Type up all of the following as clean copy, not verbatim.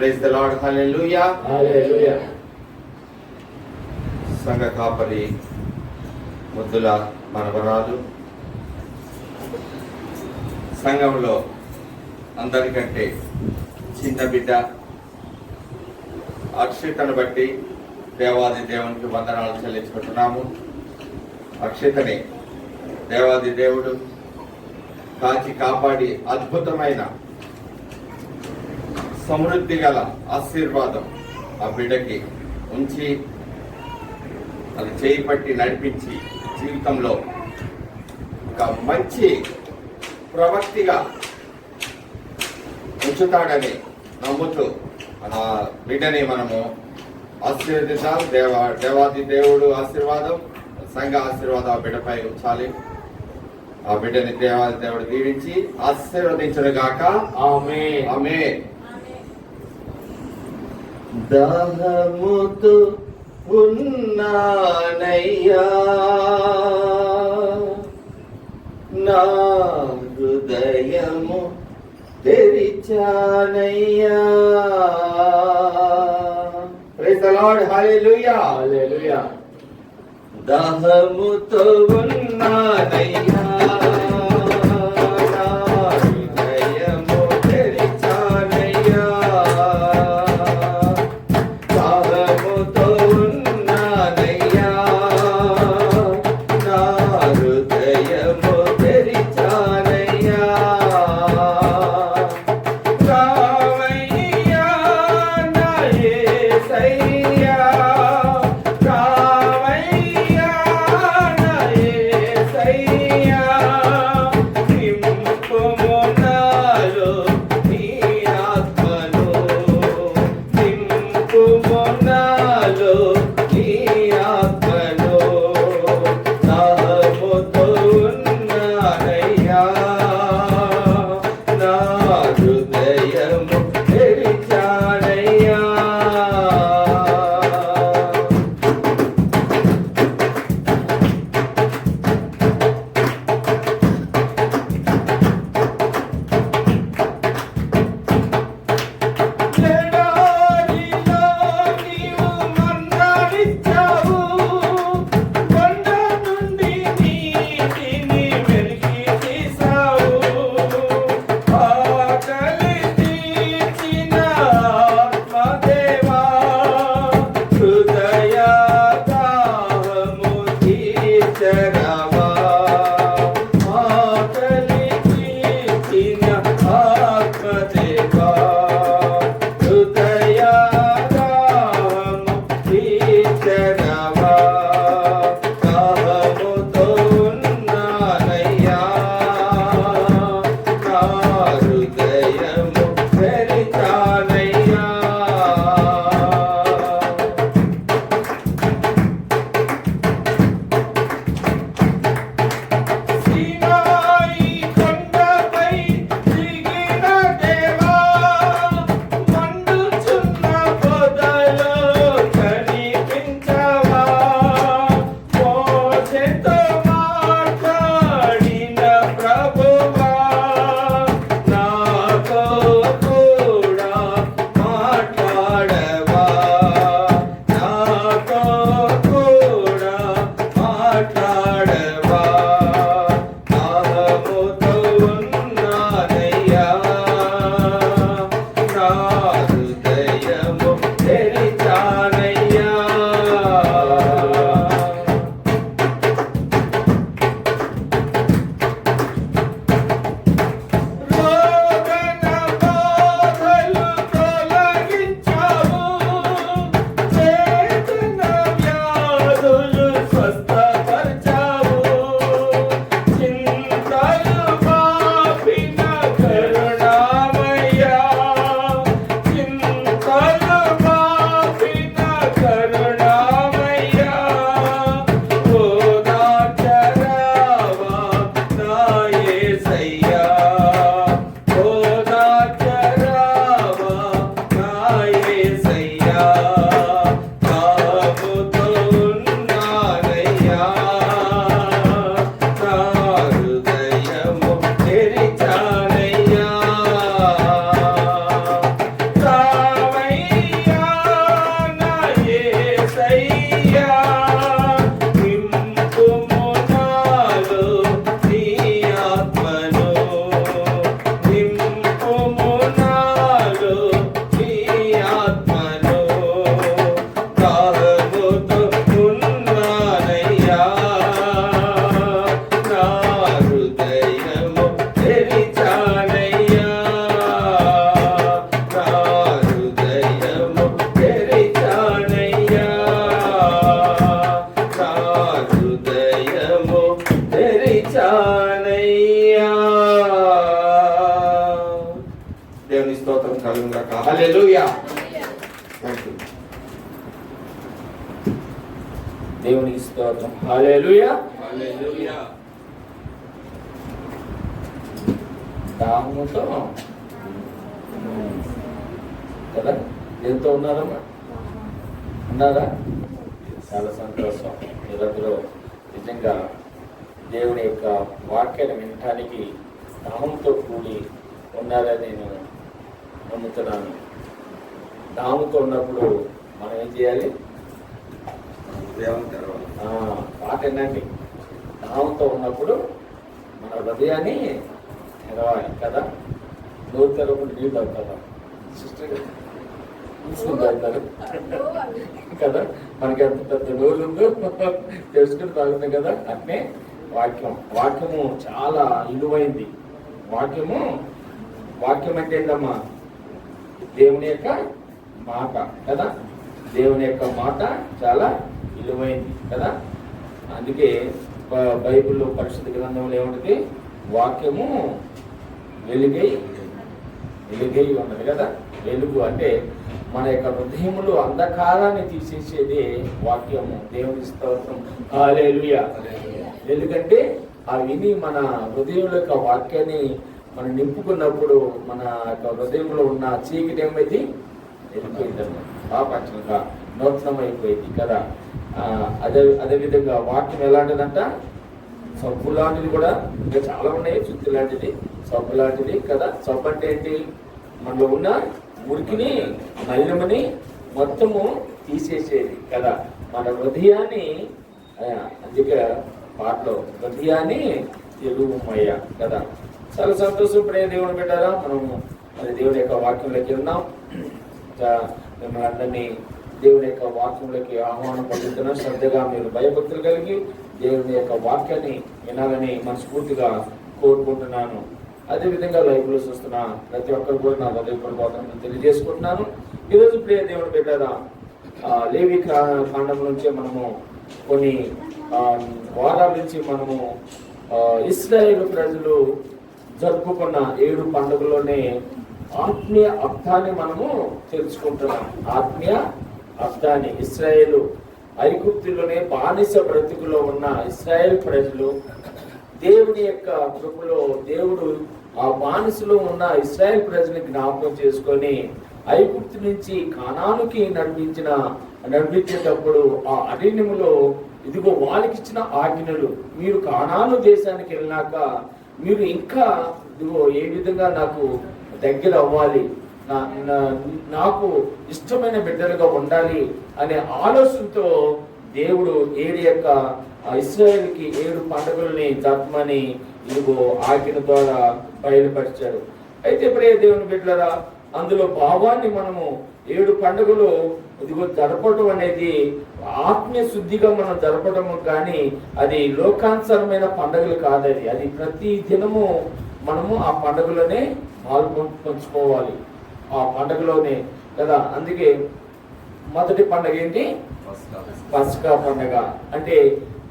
Praise the lord. Hallelujah hallelujah. సంఘ కాపరి ముద్దుల మనవరాలు, సంఘంలో అందరికంటే చిన్న బిడ్డ అక్షితను బట్టి దేవాది దేవునికి వందనాలు చెల్లించుకుంటున్నాము. అక్షితని దేవాది దేవుడు కాచి కాపాడి అద్భుతమైన సమృద్ధి గల ఆశీర్వాదం ఆ బిడ్డకి ఉంచి అది చేయి పట్టి నడిపించి జీవితంలో ఒక మంచి ప్రవక్తిగా ఉంచుతాడని నమ్ముతూ ఆ బిడ్డని మనము ఆశీర్వదిద్దాం. దేవాది దేవుడు ఆశీర్వాదం, సంఘ ఆశీర్వాదం ఆ బిడ్డపై ఉంచాలి. ఆ బిడ్డని దేవాది దేవుడు దీవించి ఆశీర్వదించను గాక. ఆమేన్. ఆమేన్. దాహముతో ఉన్నానయ్యా, నా హృదయము తెరిచానయ్యా. Praise the lord. Hallelujah. Hallelujah. దాహముతో ఉన్నానయ్యా, చాలయ్యా. దేవుని స్తోత్రం కలుగుగాక. హల్లెలూయా. థాంక్యూ. దేవునికి స్తోత్రం. హల్లెలూయా. హల్లెలూయా. దాహముతో కదా ఎంతో ఉన్నారమ్మా, ఉన్నారా? చాలా సంతోషం. మీరందరూ నిజంగా దేవుని యొక్క వాక్యాన్ని వినటానికి దాహంతో కూడి ఉన్నారని నేను నమ్ముతున్నాను. దాహంతో ఉన్నప్పుడు మనం ఏం చేయాలి? పాట ఏంటండి? దాహంతో ఉన్నప్పుడు మన హృదయాన్ని తెరవాలి కదా. నోరు తెరవకుండా నీళ్ళు తాగుతారా సిస్టర్? తాగుతారు కదా. మనకి ఎంత పెద్ద నోరు ఉందో తెలుసుకుని తాగుతాం కదా. అంటే వాక్యము చాలా విలువైంది. వాక్యం అంటే ఏంటమ్మా? దేవుని యొక్క మాట కదా. దేవుని యొక్క మాట చాలా విలువైంది కదా. అందుకే బైబిల్లో పరిశుద్ధ గ్రంథంలో ఏముంటుంది? వాక్యము వెలుగై ఉన్నది కదా. వెలుగు అంటే మన యొక్క హృదయములు అంధకారాన్ని తీసేసేది వాక్యము. దేవుని స్తోత్రం. హల్లెలూయా. ఎందుకంటే ఆ విని మన హృదయంలో యొక్క వాక్యాన్ని మనం నింపుకున్నప్పుడు మన యొక్క హృదయంలో ఉన్న చీకటి ఏమైంది? వెళ్ళిపోయింది అన్నమాట. పాపంగా నూతనం అయిపోయింది కదా. అదేవిధంగా వాక్యం ఎలాంటిదంట? సబ్బు లాంటిది కూడా. ఇంకా చాలా ఉన్నాయి. చుత్తు లాంటిది, సబ్బు లాంటిది కదా. సబ్బు అంటే ఏంటి? మనలో ఉన్న మురికిని, మలినమని మొత్తము తీసేసేది కదా. మన హృదయాన్ని, అందుకే పాటలో హృదయాన్ని తెలుగుమయ్య కదా. చాలా సంతోషం. ప్రియ దేవుని పెట్టారా మనము మరి దేవుని యొక్క వాక్యంలోకి ఉన్నాం. మిమ్మల్ని అందరినీ దేవుని యొక్క వాక్యంలోకి ఆహ్వానం పొందుతున్నా. శ్రద్ధగా మీరు భయభక్తులు కలిగి దేవుని యొక్క వాక్యాన్ని వినాలని మనస్ఫూర్తిగా కోరుకుంటున్నాను. అదేవిధంగా లైవ్లో చూస్తున్న ప్రతి ఒక్కరు కూడా నా హృదయపూర్వకంగా తెలియజేసుకుంటున్నాను. ఈరోజు ప్రియ దేవుని పెట్టారా లేవి కాండం నుంచే మనము కొన్ని వారాల నుంచి మనము ఇశ్రాయేలు ప్రజలు జరుపుకున్న 7 పండుగల్లోనే ఆత్మీయ అర్థాన్ని మనము తెలుసుకుంటున్నాం. ఆత్మీయ అర్థాన్ని ఇశ్రాయేలు ఐగుప్తులోనే బానిస బ్రతుకులో ఉన్న ఇశ్రాయేల్ ప్రజలు దేవుని యొక్క కృపలో దేవుడు ఆ బానిసలో ఉన్న ఇశ్రాయేల్ ప్రజల్ని జ్ఞాపకం చేసుకొని ఐగుప్తు నుంచి కానానుకి నడిపించేటప్పుడు ఆ అరణ్యములో ఇదిగో వాళ్ళకిచ్చిన ఆజ్ఞలు, మీరు కానాను దేశానికి వెళ్ళినాక మీరు ఇంకా ఇదిగో ఏ విధంగా నాకు దగ్గర అవ్వాలి, నాకు ఇష్టమైన బిడ్డలుగా ఉండాలి అనే ఆలోచనతో దేవుడు ఇశ్రాయేలుకి 7 పండుగలని జరపమని ఇదిగో ఆజ్ఞ ద్వారా బయలుపరిచాడు. అయితే ప్రియ దేవుని బిడ్డలారా, అందులో భావాన్ని మనము 7 పండుగలు ఇదిగో జరపడం అనేది ఆత్మీయ శుద్ధిగా మనం జరపడం కానీ అది లోకానుసారమైన పండుగలు కాదది. అది ప్రతి దినము మనము ఆ పండుగలోనే పాల్పంచుకోవాలి, ఆ పండుగలోనే కదా. అందుకే మొదటి పండుగ ఏంటి? పస్కా పండుగ. అంటే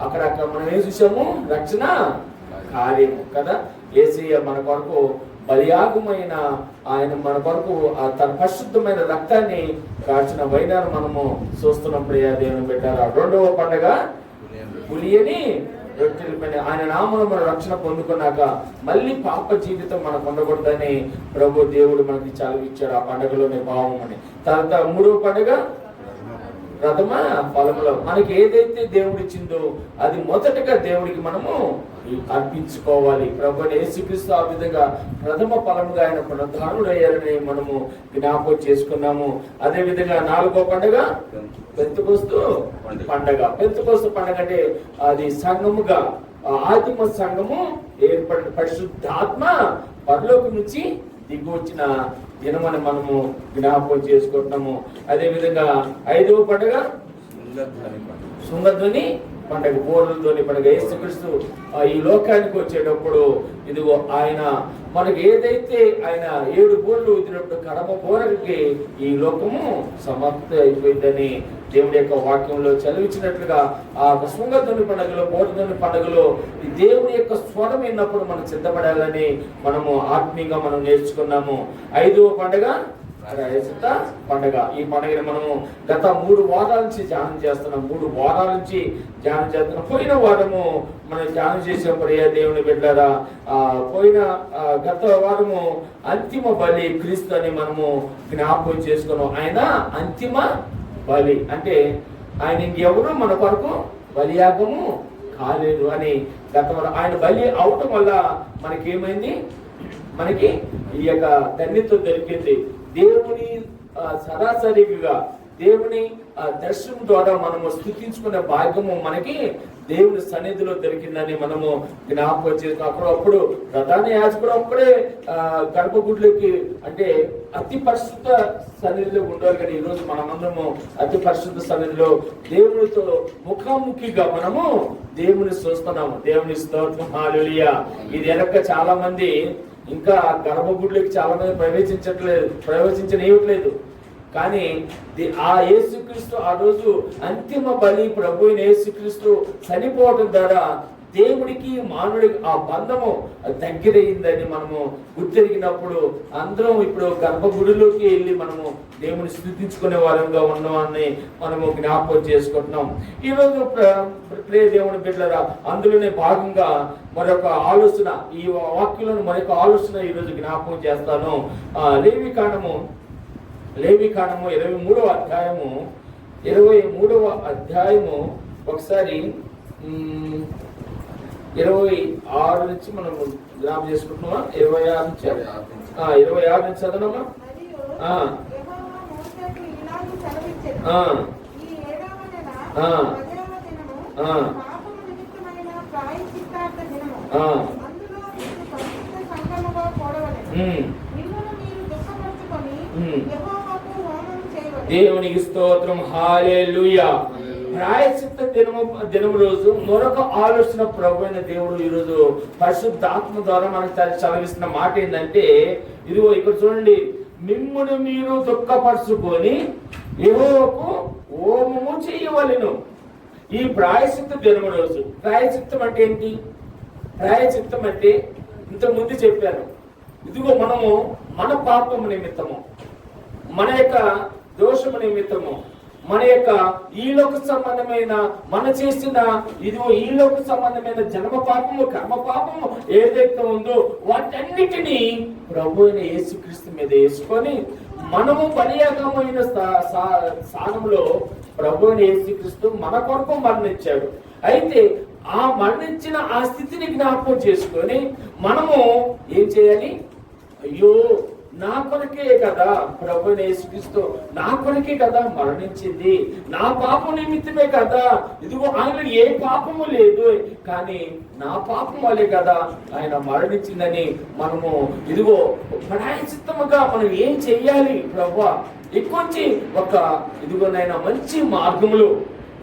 అక్కడ మనం ఏం చూసాము? రక్షణ కార్యము కదా. యేసయ్య మన కొరకు బలియాగమైన ఆయన మన కొరకు తన పరిశుద్ధమైన రక్తాన్ని కాచిన వైనాన్ని మనము చూస్తున్నాం. ప్రియ దేవుని పెట్టారా. రెండవ పండుగ పులియని రొట్టెల పైన ఆయన నామములో మనం రక్షణ పొందుకున్నాక మళ్ళీ పాప జీవితం మనకు ఉండకూడదని ప్రభు దేవుడు మనకి చదివిచ్చాడు ఆ పండుగలోనే భావం అని. తర్వాత మూడవ పండుగ ప్రథమ ఫలములో. మనకి ఏదైతే దేవుడు ఇచ్చిందో అది మొదటగా దేవుడికి మనము అర్పించుకోవాలి. ప్రభువుని యేసుక్రీస్తు ఆ విధంగా ప్రథమ ఫలముగా ఆయన పునరుద్ధానుడు అయ్యారని మనము జ్ఞాపకం చేసుకున్నాము. అదే విధంగా 4వ పండుగ పెంతెకొస్తు పండుగ. పెంతెకొస్తు పండుగ అంటే అది సంఘముగా ఆదిమ సంఘము ఏర్పడిన పరిశుద్ధాత్మ పరలోకం నుంచి దిగి వచ్చిన దినమని మనము జ్ఞాపకం చేసుకుంటున్నాము. అదే విధంగా 5వ పండుగ సుంగధ్వని పండగ, బోర్లతోని పండగ. యేసుక్రీస్తు ఈ లోకానికి వచ్చేటప్పుడు ఇదిగో ఆయన మనకి ఏదైతే ఆయన 7 బోర్లు ఊదినప్పుడు కడమ బోరకి ఈ లోకము సమాప్తి అయిపోయిందని దేవుడి యొక్క వాక్యంలో చదివించినట్లుగా ఆ శృంగధ్వని పండుగలో, బోరధ్వని పండుగలో ఈ దేవుడి యొక్క స్వరం విన్నప్పుడు మనం సిద్ధపడాలని మనము ఆత్మీయంగా మనం నేర్చుకున్నాము. 5వ పండుగ ప్రాయశ్చిత్త పండుగ. ఈ పండుగని మనము గత 3 వారాల నుంచి ధ్యానం చేస్తున్నాం. 3 వారాల నుంచి ధ్యానం చేస్తున్నాం. పోయిన వారము మనం ధ్యానం చేసేప్పుడు దేవుని బిడ్డలారా, పోయిన గత వారము అంతిమ బలి క్రీస్తు అని మనము జ్ఞాపకం చేసుకున్నాం. ఆయన అంతిమ బలి అంటే ఆయన ఇంకెవరు మన కొరకు బలియాగము కాలేదు అని గత వారం ఆయన బలి అవటం వల్ల మనకేమైంది, మనకి ఈ యొక్క ధన్యత దొరికింది. దేవుని సరాసరిగా దేవుని దర్శనం ద్వారా మనము స్థుతించుకునే భాగ్యము మనకి దేవుని సన్నిధిలో దొరికిందని మనము జ్ఞాపకం చేసుకున్నాం. అప్పుడు ప్రధాన యాజకుడు అప్పుడే గర్భగుడిలోకి అంటే అతి పరిశుద్ధ సన్నిధిలో ఉండాలి. కానీ ఈరోజు మనమందరము అతి పరిశుద్ధ సన్నిధిలో దేవునితో ముఖాముఖిగా మనము దేవుని చూస్తున్నాము. దేవుని స్తోత్రం, హల్లెలూయా. ఇది వెనక చాలా మంది ఇంకా గర్భగుడిలోకి చాలా మంది ప్రవేశించనివ్వట్లేదు. కానీ ఆ యేసుక్రీస్తు ఆ రోజు అంతిమ బలి ప్రభు అయిన యేసుక్రీస్తు చనిపోవడం ద్వారా దేవుడికి మానవుడికి ఆ బంధము దగ్గరైందని మనము గుర్తెరిగినప్పుడు అందరం ఇప్పుడు గర్భగుడిలోకి వెళ్ళి మనము దేవుని స్థుతించుకునే వారంగా ఉన్నామని మనము జ్ఞాపకం చేసుకుంటున్నాం. ఈరోజు ప్రియ దేవుని బిడ్డలారా, అందులోనే భాగంగా మరొక ఆలోచన, ఈ వాక్యంలో మరొక ఆలోచన ఈరోజు జ్ఞాపకం చేస్తాను. లేవికాండము 23వ అధ్యాయము ఒకసారి 26 నుంచి మనం జ్ఞాపకం చేసుకుంటున్నామా? 26 నుంచి చదవమా? దేవునికి స్తోత్రం, హల్లెలూయా. ప్రాయశ్చిత్త దినము రోజు మరొక ఆలోచన ప్రభు అయిన దేవుడు ఈరోజు పరిశుద్ధాత్మ ద్వారా మనకు చదివిస్తున్న మాట ఏంటంటే, ఇదిగో ఇక్కడ చూడండి, మిమ్మును మీరు దుఃఖపరుచుకొని యెహోవాకు హోమము చేయవలెను. ఈ ప్రాయశ్చిత్త దినము రోజు, ప్రాయశ్చిత్తం అంటే ఏంటి? ప్రాయశ్చిత్తం అంటే ఇంత ముందు చెప్పాను, ఇదిగో మనము మన పాపము నిమిత్తము, మన యొక్క దోషము నిమిత్తము, మన యొక్క ఈలోక సంబంధమైన మన చేసిన ఇదిగో ఈలోక సంబంధమైన జన్మ పాపము, కర్మ పాపము ఏదైతే ఉందో వాటన్నిటినీ ప్రభు అయిన యేసుక్రీస్తు మీద వేసుకొని మనము బలియాగమైన స్థానంలో ప్రభు అయిన యేసుక్రీస్తు మన కొరకు మరణించాడు. అయితే ఆ మరణించిన ఆ స్థితిని జ్ఞాపకం చేసుకొని మనము ఏం చేయాలి? అయ్యో, నా కొరకే కదా ప్రభు యేసుక్రీస్తు నా కొరకే కదా మరణించింది, నా పాపం నిమిత్తమే కదా, ఇదిగో ఆయనలో ఏ పాపము లేదు, కానీ నా పాపం వల్లే కదా ఆయన మరణించిందని మనము ఇదిగో ప్రాయశ్చిత్తముగా మనం ఏం చెయ్యాలి? ప్రభువా, ఇంకొంచి ఒక ఇదిగోనైనా మంచి మార్గములు,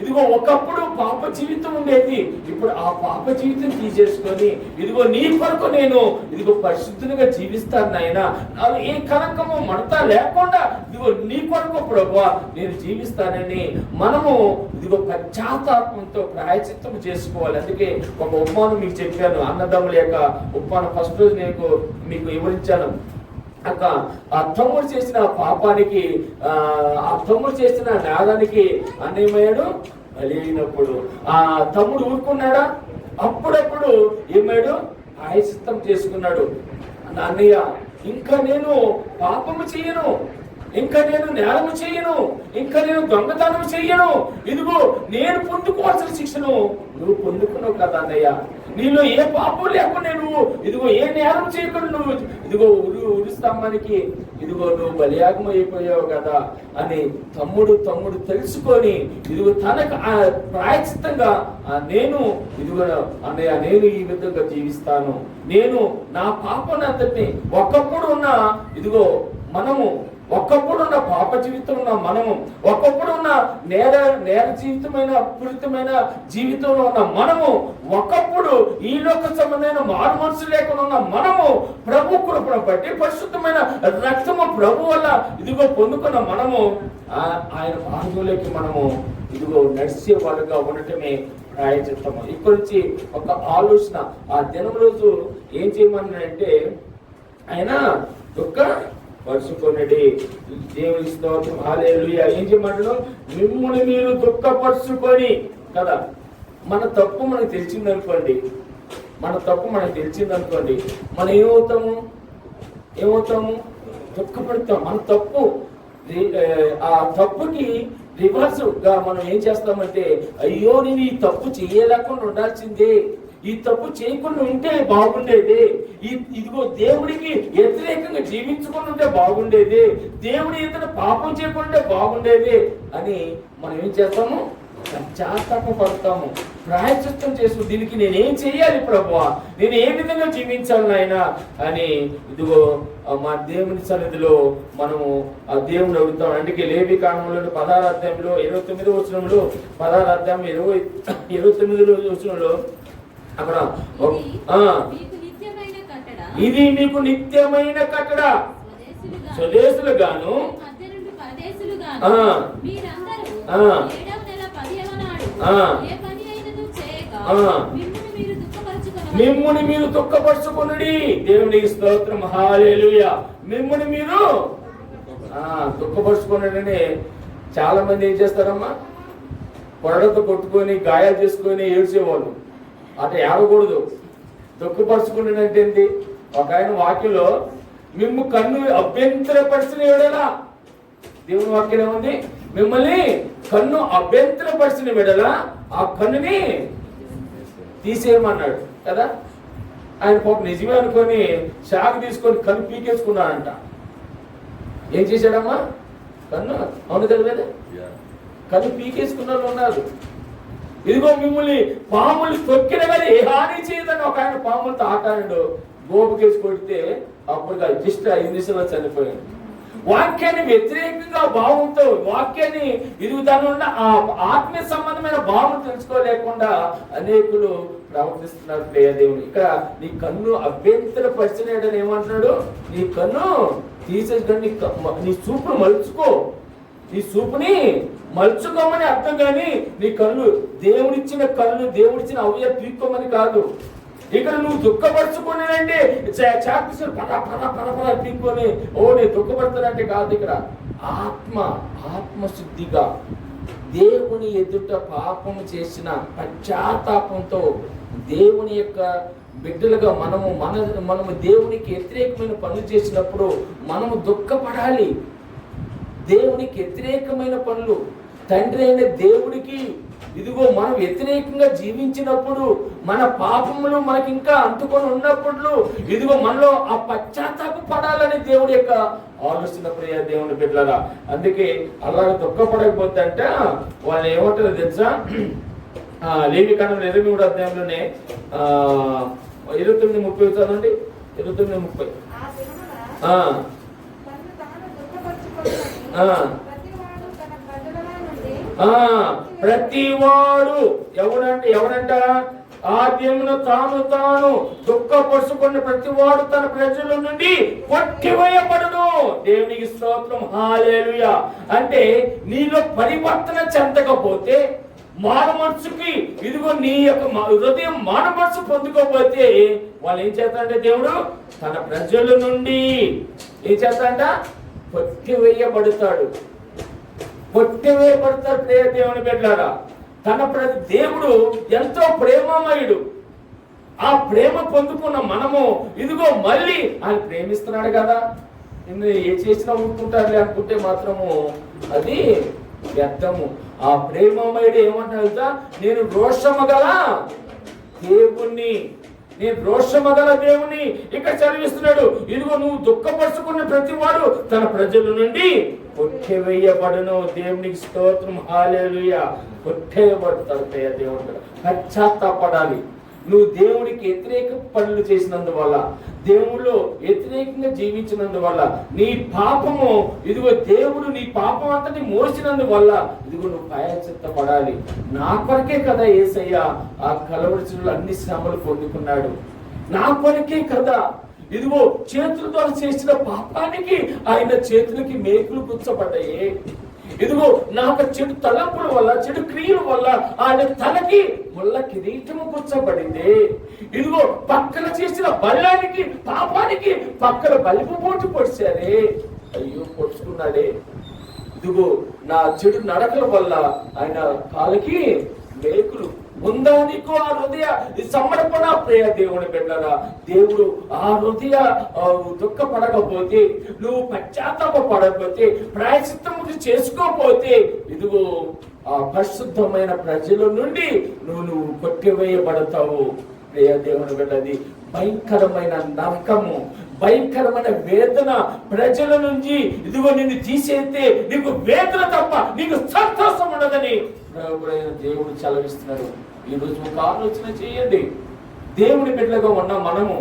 ఇదిగో ఒకప్పుడు పాప జీవితం ఉండేది, ఇప్పుడు ఆ పాప జీవితం తీసేసుకొని ఇదిగో నీ కొరకు నేను ఇదిగో పరిశుద్ధునిగా జీవిస్తాను నాయన, నాలో ఏ కలంకము మడత లేకుండా ఇదిగో నీ కొరకు ప్రభువా నేను జీవిస్తానని మనము ఇదిగో పశ్చాత్తాపంతో ప్రాయశ్చిత్తం చేసుకోవాలి. అందుకే ఒక ఉపమానం మీకు చెప్పాను, అన్నదమ్ముల యొక్క ఉపమానం ఫస్ట్ రోజు నేను మీకు వివరించాను. ఆ తమ్ముడు చేసిన పాపానికి, ఆ తమ్ముడు చేసిన నేరానికి అన్నేమయ్యాడు? బలి అయినప్పుడు ఆ తమ్ముడు ఊరుకున్నాడా? అప్పుడప్పుడు ఏమాడు? ప్రాయశ్చిత్తం చేసుకున్నాడు. అన్నయ్య, ఇంకా నేను పాపము చేయను, ఇంకా నేను నేరము చేయను, ఇంకా నేను దొంగతనం చెయ్యను, ఇదిగో నేను పొందుకోవాల్సిన శిక్షను నువ్వు పొందుకున్నావు కదా అన్నయ్య, నీలో ఏ పాపం లేకుండా నువ్వు ఇదిగో ఏ నేరం చేయకుండా నువ్వు ఇదిగో ఉరి స్తంభానికి ఇదిగో నువ్వు బలియాగం అయిపోయావు కదా అని తమ్ముడు తెలుసుకొని ఇదిగో తనకు ప్రాయశ్చిత్తంగా నేను ఇదిగో అన్నయ్య నేను ఈ విధంగా జీవిస్తాను, నేను నా పాపను అంతటిని ఒకప్పుడు ఉన్న ఇదిగో మనము ఒకప్పుడున్న పాప జీవితంలో ఉన్న మనము, ఒకప్పుడున్న నేర జీవితమైన పూరితమైన జీవితంలో ఉన్న మనము, ఒకప్పుడు ఈ లోక సంబంధమైన మారు మనసు లేకుండా ఉన్న మనము, ప్రభు కృపను బట్టి పరిశుద్ధమైన రక్తము ప్రభు వల్ల ఇదిగో పొందుకున్న మనము ఆయన మార్గంలోకి మనము ఇదిగో నడిచే వాళ్ళుగా ఉండటమే ప్రాయచిత్తము. ఇక్కడి నుంచి ఒక ఆలోచన, ఆ దినం రోజు ఏం చేయమన్నాడంటే ఆయన దుఃఖ పరుచుకొనడి. దేవుని స్తోత్రం, హల్లెలూయా. ఏం చేయమంటాడు? మిమ్ముని మీరు దుఃఖపరుచుకొని కదా. మన తప్పు మనకు తెలిసిందనుకోండి, మనం ఏమవుతాము? దుఃఖపడతాం. మన తప్పు, ఆ తప్పుకి రివర్స్ గా మనం ఏం చేస్తామంటే, అయ్యో నేను ఈ తప్పు చేయలేకుండా ఉండాల్సిందే, ఈ తప్పు చేయకుండా ఉంటే బాగుండేది, ఇదిగో దేవుడికి వ్యతిరేకంగా జీవించుకుని ఉంటే బాగుండేది, దేవుడి ఇతను పాపం చేయకుండా బాగుండేది అని మనం ఏం చేస్తాము? పశ్చాత్తాప పడతాము, ప్రాయశ్చిత్తం చేస్తూ దీనికి నేనేం చెయ్యాలి ప్రభువా, నేను ఏ విధంగా జీవించాలి నాయన అని ఇదిగో మా దేవుని సన్నిధిలో మనము ఆ దేవుని అడుగుతాం. అందుకే లేవి కాండంలో 16వ అధ్యాయంలో 29వ వచనంలో, 16వ అధ్యాయం 29వ వచనంలో అక్కడ ఇది మీకు నిత్యమైన కట్టడ, స్వదేశులుగాను మిమ్ముని మీరు దుఃఖపరచుకొనుడి. దేవునికి స్తోత్రం, హల్లెలూయా. మిమ్ముని మీరు దుఃఖపరచుకొనుడని చాలా మంది ఏం చేస్తారమ్మా? కొరడతో కొట్టుకొని గాయాలు చేసుకొని ఏడ్చేవాళ్ళు. అటు ఏడకూడదు. దుఃఖపరచుకునేది అంటే ఏంటి? ఒక ఆయన వాక్యంలో మిమ్ము కన్ను అభ్యంతరపరిచిన ఎడల, దేవుని వాక్యం ఏముంది? మిమ్మల్ని కన్ను అభ్యంతరపరిచిన ఎడల ఆ కన్నుని తీసేయమన్నాడు కదా. ఆయన పాప నిజమే అనుకొని షాక్ తీసుకొని కన్ను పీకేసుకున్నాడంట. ఏం చేశాడమ్మా? కన్ను అవును తెలియదు, కన్ను పీకేసుకున్న వాళ్ళు ఉన్నారు. ఇదిగో మిమ్మల్ని పాములు తొక్కిన కానీ ఏ హాని చేయదని ఒక ఆయన పాములతో ఆటాడు, గోపుకేసి కొడితే అప్పుడు జస్ట్ 5 నిమిషాల్లో చనిపోయాడు. వాక్యాన్ని వ్యతిరేకంగా భావంతో, వాక్యాన్ని ఇది దాని ఉన్న ఆ ఆత్మీయ సంబంధమైన భావం తెలుసుకోలేకుండా అనేకులు ప్రవర్తిస్తున్నారు ప్రియ దేవుని. ఇక్కడ నీ కన్ను అభ్యంతర పరిచినాడని ఏమంటున్నాడు? నీ కన్ను తీసేసుకొని నీ చూపును మలుచుకో, నీ చూపుని మలుచుకోమని అర్థం. కానీ నీ కళ్ళు దేవుడిచ్చిన కళ్ళు, దేవుడిచ్చిన అవయ పీక్కోమని కాదు. ఇక్కడ నువ్వు దుఃఖపరచుకునేదంటే చాకులు పద పీక్కొని నేను దుఃఖపడతానంటే కాదు. ఇక్కడ ఆత్మశుద్ధిగా దేవుని ఎదుట పాపం చేసిన పశ్చాత్తాపంతో దేవుని యొక్క బిడ్డలుగా మనము దేవునికి వ్యతిరేకమైన పనులు చేసినప్పుడు మనము దుఃఖపడాలి. దేవునికి వ్యతిరేకమైన పనులు, తండ్రి అయిన దేవుడికి ఇదిగో మనం వ్యతిరేకంగా జీవించినప్పుడు, మన పాపములు మనకి ఇంకా అంటుకొని ఉన్నప్పుడు ఇదిగో మనలో ఆ పశ్చాత్తాప పడాలని దేవుడి యొక్క ఆలోచన ప్రియ దేవుని బిడ్డలారా. అందుకే అలాగే దుఃఖపడకపోతే అంట వాళ్ళు ఏమంటారో తెలుసా? లేవి కాండం 23వ అధ్యాయంలోనే 29:30 చదవండి. 29:30 ప్రతివాడు ఎవడంట ఆద్యమున తాను దుఃఖపరుచుకున్న ప్రతివాడు తన ప్రజల నుండి కొట్టివేయబడును. దేవునికి స్తోత్రం, హల్లెలూయా. అంటే నీలో పరివర్తన చెందకపోతే, మాన మనసుకి ఇదిగో నీ యొక్క హృదయం మాన మనసు పొందుకోకపోతే వాళ్ళు ఏం చేస్తారంటే దేవుడు తన ప్రజల నుండి ఏం చేస్తాడంట? కొట్టివేయబడతాడు. ప్రియ దేవుని బిడ్డలారా. దేవుడు ఎంతో ప్రేమమయుడు. ఆ ప్రేమ పొందుకున్న మనము ఇదిగో మళ్ళీ ఆయన ప్రేమిస్తున్నాడు కదా, నిన్ను ఏ చేసినా ఊరుకుంటారులే అనుకుంటే మాత్రము అది వ్యర్థము. ఆ ప్రేమమయుడు ఏమంటాడు? నేను రోషమగల దేవుణ్ణి, నేను రోషమగల దేవుని ఇక్కడ చదివిస్తున్నాడు. ఇదిగో నువ్వు దుఃఖపరుచుకున్న ప్రతి వాడు తన ప్రజల నుండి కొట్టివేయబడును. దేవునికి స్తోత్రం, హల్లెలూయా. కొట్టివేయబడతాడు దేవుడు. పశ్చాత్తాపడాలి. నువ్వు దేవుడికి వ్యతిరేక పనులు చేసినందువల్ల, దేవుళ్ళు వ్యతిరేకంగా జీవించినందువల్ల, నీ పాపము ఇదిగో దేవుడు నీ పాపం అంతటి మోసినందువల్ల ఇదిగో నువ్వు ప్రాయశ్చిత్తపడాలి. నా కొరకే కదా యేసయ్య ఆ కలవరి అన్ని శ్రమలు పొందుకున్నాడు. నా కొరకే కదా ఇదిగో చేతులతో చేసిన పాపానికి ఆయన చేతులకి మేకులు గుచ్చబడ్డాయి. ఇదిగో నాకు చెడు తలంపుల వల్ల, చెడు క్రియల వల్ల ఆయన తలకి ముళ్ళ కిరీటము గుచ్చబడింది. ఇదిగో పక్కన చేసిన బల్లానికి, పాపానికి పక్కన బలిపు పోటు పొడిచారే. అయ్యో పొడుచుకున్నాడే. ఇదిగో నా చెడు నడకల వల్ల ఆయన కాలికి మేకులు ఉందా నీకు ఆ హృదయ సమర్పణ? ప్రియ దేవుని బిడ్డరా, దేవుడు ఆ హృదయ దుఃఖపడకపోతే, నువ్వు పశ్చాత్తాప పడకపోతే, ప్రాయశ్చిత్తము చేసుకోకపోతే ఇదిగో ఆ పరిశుద్ధమైన ప్రజల నుండి నువ్వు కొట్టివేయబడతావు. ప్రియ దేవుని బిడ్డది భయంకరమైన నరకము, భయంకరమైన వేదన ప్రజల నుంచి ఇదిగో నిన్ను తీసేస్తే నీకు వేదన తప్ప నీకు సంతోషం ఉండదని దేవుడు చలవిస్తున్నాడు. ఈ రోజు ఒక ఆలోచన చేయండి. దేవుని బిడ్డగా ఉన్న మనము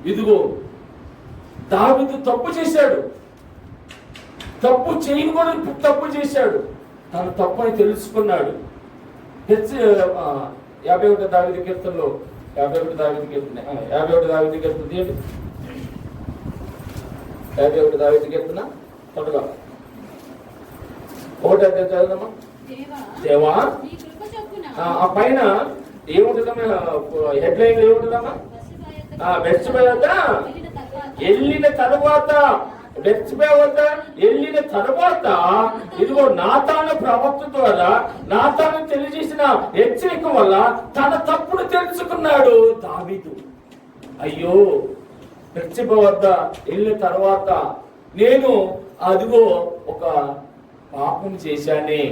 ఇదిగో దావీదు తప్పు చేశాడు, తప్పు చేయని కూడా తప్పు చేశాడు. తన తప్పు అని తెలుసుకున్నాడు. 51 దావీదు కీర్తనలో 51 దావీదు కీర్తన 51 దావీదు కీర్తన తీయండి. 51 దావీదు కీర్తన త్వరగా 1 అధ్యాయం చదవమ్మా. దేవా ఆ పైన ఏముంటుందమ్మా? హెడ్లైన్ ఏముంటుందమ్మా? బెత్షెబా వద్ద వెళ్ళిన తర్వాత ఇదిగో నాతాను ప్రవక్త ద్వారా నాతాను తెలియజేసిన హెచ్చరిక వల్ల తన తప్పును తెలుసుకున్నాడు దావీదు. అయ్యో, బెత్షెబా వద్ద వెళ్ళిన తర్వాత నేను అదిగో ఒక పాపం చేశానే,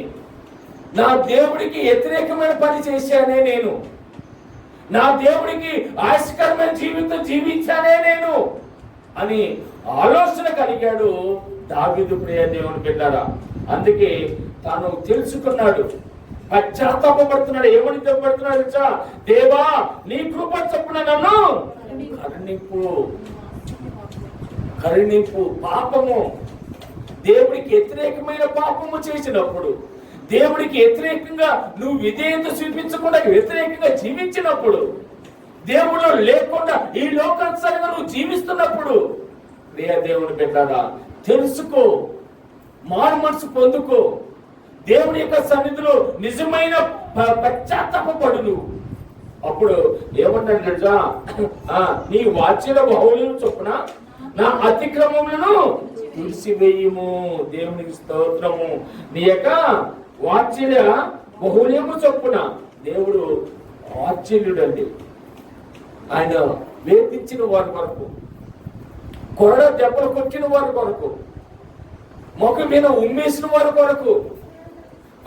నా దేవుడికి వ్యతిరేకమైన పని చేశానే, నేను నా దేవుడికి ఆశకరమైన జీవితం జీవించానే నేను అని ఆలోచన కలిగాడు దావీదు. ప్రియ దేవుని బిడ్డలారా, అందుకే తాను తెలుసుకున్నాడు, పశ్చాత్తాపడుతున్నాడు. ఏమని తప్పడుతున్నాడు? దేవా నీ కృప చొప్పున నన్ను కరుణింపు. పాపము, దేవుడికి వ్యతిరేకమైన పాపము చేసినప్పుడు, దేవుడికి వ్యతిరేకంగా నువ్వు విధేయత చూపించకుండా వ్యతిరేకంగా జీవించినప్పుడు, దేవుడు లేకుండా ఈ లోకానుసారంగా నువ్వు జీవిస్తున్నప్పుడు, ప్రియ దేవుని బిడ్డలారా తెలుసుకో, మారు మనసు పొందుకో. దేవుని యొక్క సన్నిధిలో నిజమైన పశ్చాత్తాపడు నువ్వు. అప్పుడు ఏమంటాడు తెలుసా? నీ వాచ్యల బహుళం చొప్పున నా అతిక్రమములను తుడిసివేయము. దేవునికి స్తోత్రము. నీ యొక్క వాత్సల్య బహుళము చొప్పున. దేవుడు వాత్సల్యుడండి. ఆయన వేధించిన వారి కొరకు, కొరడ దెబ్బలు కొట్టిన వారి కొరకు, మొక్క మీద ఉమ్మేసిన వారి కొరకు,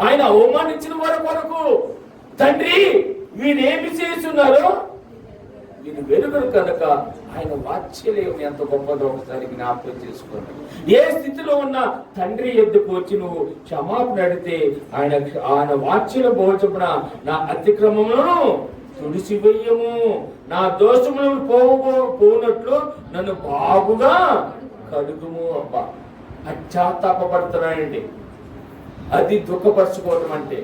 ఆయన అవమానించిన వారి కొరకు, తండ్రి వీరేమి చేస్తున్నారో వీరు వెలుగురు కనుక ఆయన వాత్సల్యం ఎంత గొప్పదో ఒకసారి జ్ఞాపకం చేసుకోండి. ఏ స్థితిలో ఉన్న తండ్రి ఎద్దుకు వచ్చి నువ్వు క్షమాపణ అడిగితే ఆయన వాత్సల్య భోజమున నా అతిక్రమములను తుడిసివేయము, నా దోషములను పోనట్లు నన్ను బాగుగా కడుగుము. అబ్బా, పశ్చాత్తాపడుతున్నాడండి. అది దుఃఖపరచుకోవటం అంటే.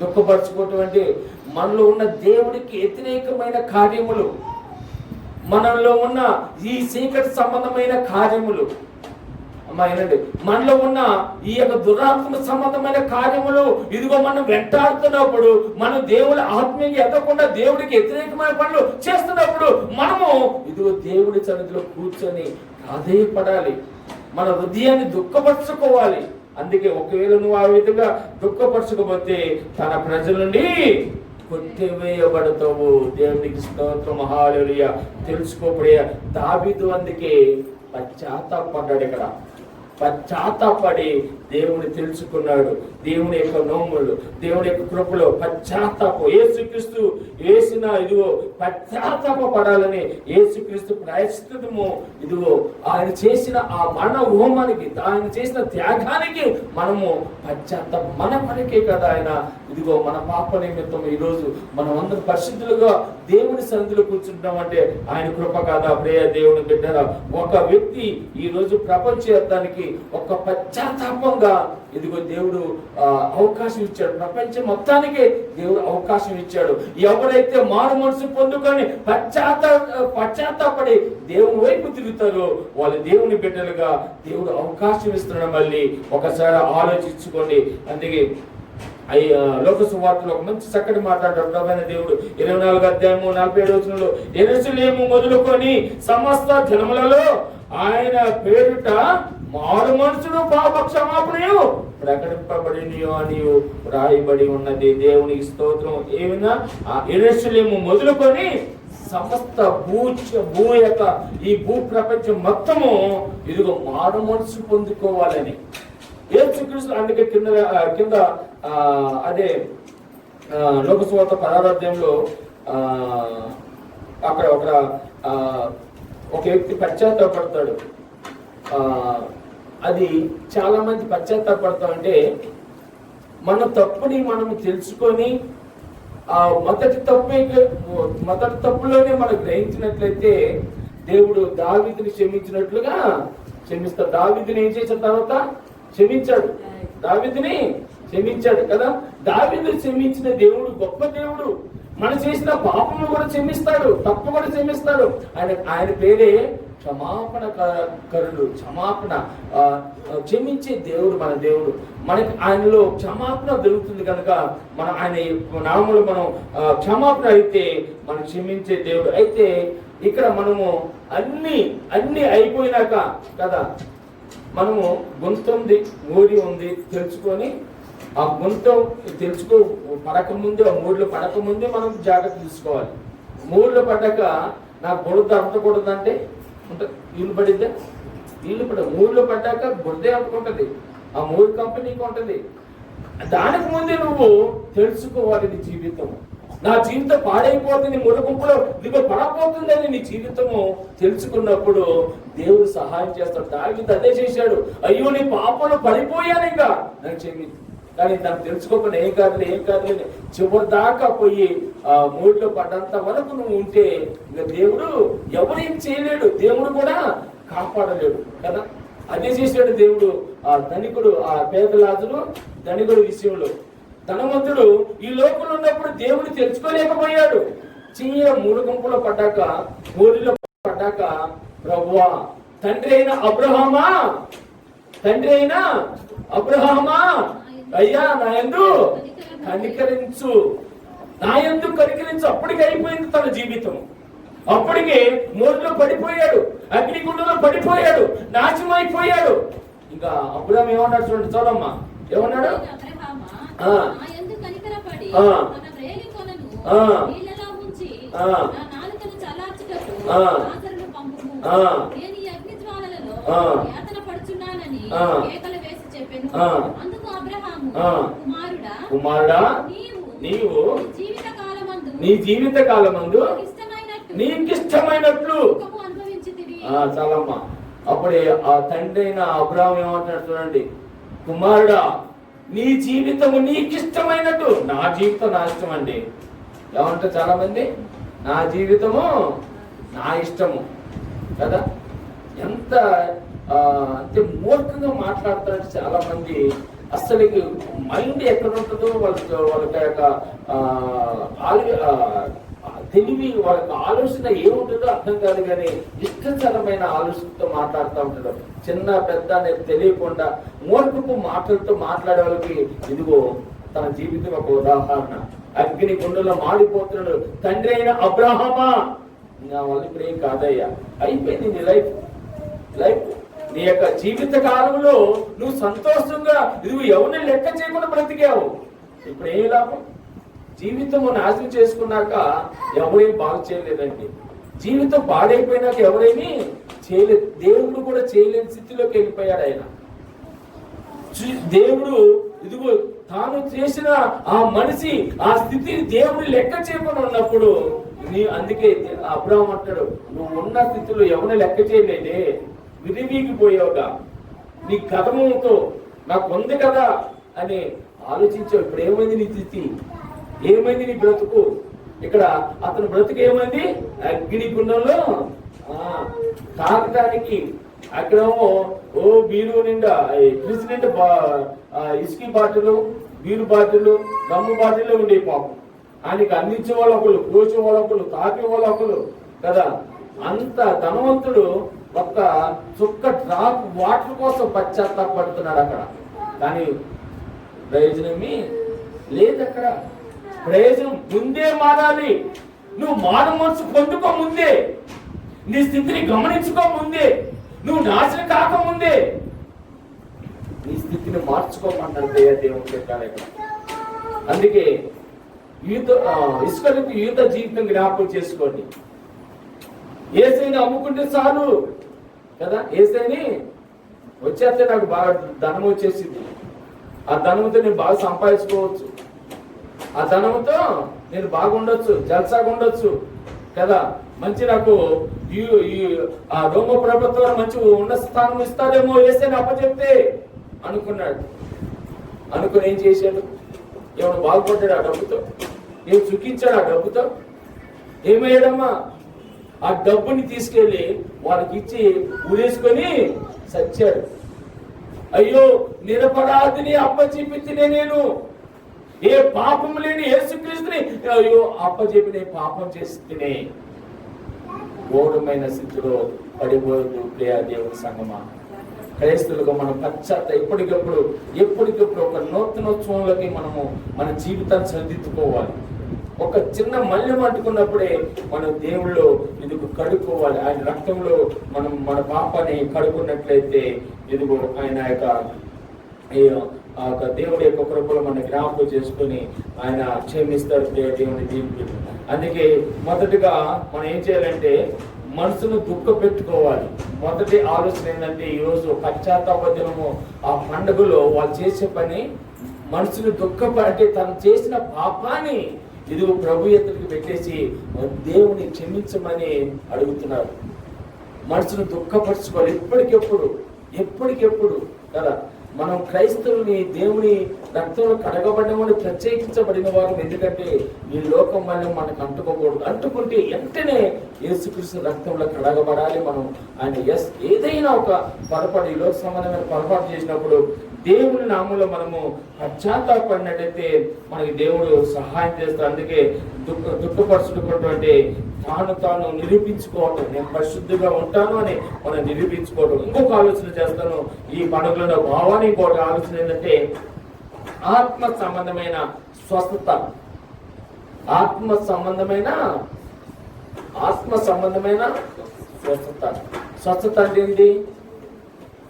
దుఃఖపరచుకోవటం అంటే మనలో ఉన్న దేవుడికి వ్యతిరేకమైన కార్యములు, మనలో ఉన్న ఈ చీకటి సంబంధమైన కార్యములు, అమ్మాయినండి, మనలో ఉన్న ఈ యొక్క దురాత్మ సంబంధమైన కార్యములు ఇదిగో మనం వెంటాడుతున్నప్పుడు, మనం దేవుడి ఆత్మీయంగా ఎదగకుండా దేవుడికి వ్యతిరేకమైన పనులు చేస్తున్నప్పుడు మనము ఇదిగో దేవుడి సన్నిధిలో కూర్చొని ఆధేయపడాలి, మన హృదయాన్ని దుఃఖపరచుకోవాలి. అందుకే ఒకవేళ నువ్వు ఆ విధంగా దుఃఖపరచకపోతే తన ప్రజల నుండి కొట్టివేయబడతావు. దేవునికి స్తోత్రం, హల్లెలూయా. తెలుసుకోబడే దావీదు అందుకే పశ్చాత్తాపడ్డాడు. ఇక్కడ పశ్చాత్తాపడి దేవుని తెలుసుకున్నాడు. దేవుని యొక్క నోములు, దేవుని యొక్క కృపలో పశ్చాత్తాపం, యేసుక్రీస్తు వేసిన ఇదిగో పశ్చాత్తాప పడాలని యేసుక్రీస్తు ప్రాయశ్చిత్తము ఇదిగో ఆయన చేసిన ఆ మరణ హోమానికి, ఆయన చేసిన త్యాగానికి మనము పశ్చాత్తాపం, మన పనికే కదా ఆయన ఇదిగో మన పాప నిమిత్తం ఈరోజు మనం అందరం పరిశుద్ధులుగా దేవుని సన్నిధిలో కూర్చుంటామంటే ఆయన కృప కాదా ప్రియ దేవుని బిడ్డరా? ఒక వ్యక్తి ఈ రోజు ప్రపంచానికి ఒక పశ్చాత్తాపంగా ఇదిగో దేవుడు అవకాశం ఇచ్చాడు. ప్రపంచం మొత్తానికే దేవుడు అవకాశం ఇచ్చాడు. ఎవరైతే మారు మనసు పొందుకొని పశ్చాత్తాపడి దేవుని వైపు తిరుగుతారో వాళ్ళు దేవుని బిడ్డలుగా దేవుడు అవకాశం ఇస్తున్నాడు. మళ్ళీ ఒకసారి ఆలోచించుకోండి. అందుకే లోక సువార్తలో ఒక మంచి చక్కటి మాట్లాడాడు ప్రభువైన దేవుడు 24వ అధ్యాయము 47వ వచనంలో, యెరూషలేము మొదలుకొని సమస్త జనములలో ఆయన పేరుట మారు మనసును పాప క్షమాపణయు ప్రకటింపబడినయో అని రాయబడి ఉన్నది. దేవునికి స్తోత్రం. ఏమైనా యెరూషలేము మొదలుకొని సమస్త ఈ భూ ప్రపంచం మొత్తము ఇదిగో మారు మనసు పొందుకోవాలని యేసుక్రీస్తు అందుకే కింద అదే లోకసువార్త 16వ అధ్యాయంలో అక్కడ ఒక వ్యక్తి పశ్చాత్తాపడతాడు. అది చాలా మంది పశ్చాత్తాపడతామంటే మన తప్పుని మనం తెలుసుకొని మొదటి తప్పులోనే మనం గ్రహించినట్లయితే దేవుడు దావీదుని క్షమించినట్లుగా క్షమిస్తాడు. దావీదుని ఏం చేసిన తర్వాత క్షమించాడు. దావీదుని క్షమించాడు కదా. దావీదుని క్షమించిన దేవుడు గొప్ప దేవుడు. మనం చేసిన పాపము కూడా క్షమిస్తాడు, తప్పు కూడా క్షమిస్తాడు. ఆయన పేరే క్షమాపణ కరుడు. క్షమించే దేవుడు మన దేవుడు. మనకి ఆయనలో క్షమాపణ దొరుకుతుంది కనుక మనం ఆయన నామములు మనం క్షమాపణ అయితే మనం క్షమించే దేవుడు. అయితే ఇక్కడ మనము అన్ని అయిపోయినాక కదా మనము గుంతుంది మూడి ఉంది తెలుసుకొని ఆ గుంతం పడకముందే ఆ మూడులో పడకముందే మనం జాగ్రత్త తీసుకోవాలి. మూడులో పడ్డాక నాకు బురద అంటకూడదంటే వీళ్ళు పడిద్దా? వీళ్ళు పడ మూడులో పడ్డాక బురదే అంటుకుంటది. ఆ మూడు కంపెనీకి ఉంటది. దానికి ముందే నువ్వు తెలుసుకోవాలి నీ జీవితం. నా జీవితం పాడైపోతుంది, మురుగుంపులో ఇదిగో పడపోతుందని నీ జీవితము తెలుసుకున్నప్పుడు దేవుడు సహాయం చేస్తాడు. దావీదు అదే చేశాడు. అయ్యో నీ పాపంలో పడిపోయాను ఇంకా నాకు క్షమించు. కానీ దాన్ని తెలుసుకోకుండా ఏం కాదులే చివరి దాకా పోయి మూడులో పడ్డంత వరకు నువ్వు ఉంటే ఇంకా దేవుడు ఎవరేం చేయలేడు, దేవుడు కూడా కాపాడలేడు కదా. అదే చేశాడు దేవుడు. ఆ ధనికుడు, ఆ పేదలాజుడు ధనికుడు విషయంలో. ధనవంతుడు ఈ లోకంలో ఉన్నప్పుడు దేవుడు తెలుసుకోలేకపోయాడు. మూడు గుంపులో పడ్డాక మూడులో పడ్డాక ప్రభువా తండ్రి అయిన అబ్రహామా అయ్యా నా యందు కనికరించు. అప్పటికి అయిపోయింది తన జీవితం. అప్పటికే మూడులో పడిపోయాడు, అగ్నిగుండంలో పడిపోయాడు, నాశనం అయిపోయాడు. ఇంకా అబ్రహాం ఏమన్నాడు చూడండి, చూడమ్మా ఏమన్నాడు? కుమారుడా నీవు నీ జీవిత కాలమందు నీకిష్టమైనట్లు చాలమ్మా. అప్పుడే ఆ తండ్రి అయిన అబ్రహాము ఏమంటున్నాడు చూడండి, కుమారుడా నీ జీవితము నీకిష్టమైనట్టు. నా జీవితం నా ఇష్టం అండి. ఏమంటారు చాలా మంది, నా జీవితము నా ఇష్టము కదా. ఎంత అంటే మూర్ఖంగా మాట్లాడతారంటే చాలా మంది. అసలు మైండ్ ఎక్కడ ఉంటుందో వాళ్ళకి యొక్క తెలివి, వాళ్ళకి ఆలోచన ఏముంటుందో అర్థం కాదు. కానీ ఇష్టకరమైన ఆలోచనతో మాట్లాడుతూ ఉంటాడు. చిన్న పెద్ద అనేది తెలియకుండా మూర్ఖపు మాటలతో మాట్లాడే వాళ్ళకి ఇదిగో తన జీవితం ఒక ఉదాహరణ. అగ్ని గుండెలో మాడిపోతున్నాడు. తండ్రి అయిన అబ్రహామా నా వల్ల ఇప్పుడు ఏం కాదయ్యా, అయిపోయింది నీ లైఫ్. నీ యొక్క జీవిత కాలంలో నువ్వు సంతోషంగా నువ్వు ఎవరిని లెక్క చేయకుండా బ్రతికావు. ఇప్పుడు ఏం లాభం? జీవితం నాశనం చేసుకున్నాక ఎవరేం బాగు చేయలేదండి. జీవితం పాడైపోయినాక ఎవరేమీ చేయలేదు. దేవుడు కూడా చేయలేని స్థితిలోకి వెళ్ళిపోయాడు ఆయన. దేవుడు ఇదిగో తాను చేసిన ఆ మనిషి ఆ స్థితిని దేవుడు లెక్క చేయకుండా ఉన్నప్పుడు అందుకే అబ్రహాం అంటాడు, నువ్వు ఉన్న స్థితిలో ఎవరిని లెక్క చేయలేదే, విరివీగిపోయావుగా నీ కథముతో నాకు ఉంది కదా అని ఆలోచించావు. ఇప్పుడు ఏమైంది నీ స్థితి, ఏమైంది నీ బ్రతుకు? ఇక్కడ అతని బ్రతుకు ఏమైంది? అగ్ని గుండంలో తాగటానికి అక్కడేమో బీరు నిండా ఫ్రిడ్జ్ నిండా ఇసుకి బాటిల్, బీరు బాటిల్, గమ్ము బాటిల్లో ఉండే పాపం. ఆయనకి అందించే వాళ్ళు ఒకళ్ళు, కోచే వాళ్ళు ఒకళ్ళు, తాపే వాళ్ళు ఒకళ్ళు కదా. అంత ధనవంతుడు ఒక్క చుక్క డ్రాప్ వాటర్ కోసం పశ్చాత్తాపడుతున్నాడు అక్కడ. కానీ ప్రయోజనమే లేదు అక్కడ. ప్రయోజనం ముందే మారాలి. నువ్వు మారు మనసు పొందుకో ముందే, నీ స్థితిని గమనించుకో ముందే, నువ్వు నాశనం కాకముందే నీ స్థితిని మార్చుకోమన్నాడు దేవుడు చెప్పాడు ఇక్కడ. అందుకే ఇసుకలకు యూత జీవితం జ్ఞాపకం చేసుకోండి. ఏసైని అమ్ముకుంటే చాలు కదా. ఏసైని వచ్చేస్తే నాకు బాగా ధనం వచ్చేసింది, ఆ ధనంతో నేను బాగా సంపాదించుకోవచ్చు, ఆ ధనంతో నేను బాగుండొచ్చు, జల్సాగా ఉండొచ్చు కదా. మంచి నాకు ఆ రోమ ప్రభుత్వం మంచి ఉన్నత స్థానం ఇస్తారేమో ఏసైని అప్పచెప్తే అనుకున్నాడు. అనుకుని ఏం చేశాడు? ఏమైనా బాగుపడ్డాడు ఆ డబ్బుతో? ఏం సుఖించాడు ఆ డబ్బుతో? ఏమయ్యాడమ్మా? ఆ డబ్బుని తీసుకెళ్లి వాళ్ళకి ఇచ్చి ఊరేసుకొని సచ్చాడు. అయ్యో నిరపరాధిని అప్పచెప్పితేనే, నేను ఏ పాపం లేని యేసుక్రీస్తుని అయ్యో అప్పచెప్పిన పాపం చేస్తేనే ఘోరమైన స్థితిలో పడిపోదు. ప్రియ దేవుని సంగమా, క్రైస్తవులుగా మనం ఎప్పటికప్పుడు ఒక నూతనోత్సవంలోకి మనము మన జీవితాన్ని సరిదిద్దుకోవాలి. ఒక చిన్న మల్యం అంటుకున్నప్పుడే మనం దేవుళ్ళు ఇదిగో కడుక్కోవాలి. ఆయన రక్తంలో మనం మన పాపాన్ని కడుక్కున్నట్లయితే ఇదిగో ఆయన యొక్క దేవుడి యొక్క కృపలో మన జ్ఞాపకం చేసుకుని ఆయన క్షమిస్తారు దేవుని దీనికి. అందుకే మొదటిగా మనం ఏం చేయాలంటే మనసును దుఃఖ పెట్టుకోవాలి. మొదటి ఆలోచన ఏంటంటే ఈరోజు పశ్చాత్తాప దినము, ఆ పండుగలో వాళ్ళు చేసే పని మనసును అంటే తను చేసిన పాపాన్ని ఇదిగో ప్రభు ఎదుటికి పెట్టేసి దేవుని క్షమించమని అడుగుతున్నారు. మనసును దుఃఖపరచుకోవాలి ఎప్పటికెప్పుడు కదా. మనం క్రైస్తవుని దేవుని రక్తంలో కడగబడిన వాడు, ప్రత్యేకించబడిన వారు. ఎందుకంటే ఈ లోకం వల్ల మనకు అంటుకోకూడదు. అంటుకుంటే వెంటనే యేసుక్రీస్తు రక్తంలో కడగబడాలి మనం. ఆయన ఏదైనా ఒక పొరపాటు, ఈ లోక సంబంధమైన పొరపాటు చేసినప్పుడు దేవుని నామంలో మనము పశ్చాత్తాపడినట్టయితే మనకి దేవుడు సహాయం చేస్తాడు. అందుకే దుఃఖపరుచుకున్నటువంటి తాను నిరూపించుకోవటం, నేను పరిశుద్ధిగా ఉంటాను అని మనం నిరూపించుకోవటం. ఇంకొక ఆలోచన చేస్తాను ఈ పండుగలో భావాన్ని. ఇంకొక ఆలోచన ఏంటంటే ఆత్మ సంబంధమైన స్వస్థత. ఆత్మ సంబంధమైన స్వస్థత అంటే ఏంటి?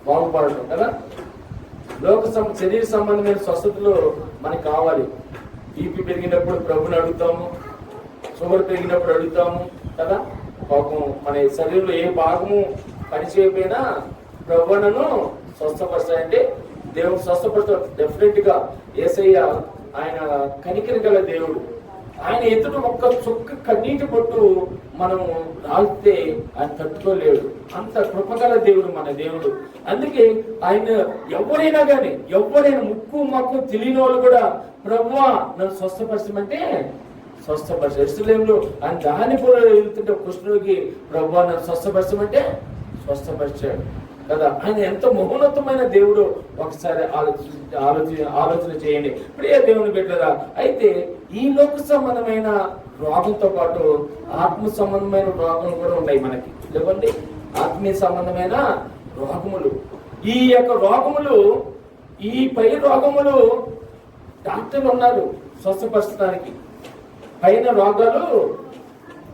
బాగుపడటం కదా. శరీర సంబంధమైన స్వస్థతలు మనకు కావాలి. బీపీ పెరిగినప్పుడు ప్రభుని అడుగుతాము, షుగర్ పెరిగినప్పుడు అడుగుతాము కదా. పాపం మన శరీరంలో ఏ భాగము పనిచేయకపోయినా ప్రభువును స్వస్థపరచాలంటే దేవుడు స్వస్థపడతాడు. డెఫినెట్ గా యేసయ్య ఆయన కనికరి గల దేవుడు. ఆయన ఎదుట ఒక్క చుక్క కన్నీటి పొట్టు మనము రాలితే ఆయన తట్టుకోలేడు. అంత కృపగల దేవుడు మన దేవుడు. అందుకే ఆయన ఎవరైనా ముక్కు మాకు తెలియని వాళ్ళు కూడా ప్రభువా నన్ను స్వస్థపరచమంటే స్వస్థపరిచాడు. యెరూషలేములో ఆయన దాని కూడా వెళ్తుంటే కృష్ణుడికి ప్రభువా నన్ను స్వస్థపరచమంటే స్వస్థపరిచాడు కదా. ఆయన ఎంత మహోన్నతమైన దేవుడు ఒకసారి ఆలోచన చేయండి ప్రియ దేవుని బిడ్డలారా. అయితే ఈ లోక సంబంధమైన రోగంతో పాటు ఆత్మ సంబంధమైన రోగములు కూడా ఉన్నాయి మనకి. లేవండి, ఆత్మీయ సంబంధమైన రోగములు. ఈ యొక్క రోగములు, ఈ పై రోగములు డాక్టర్లు ఉన్నారు స్వస్థపరచడానికి, పైన రోగాలు.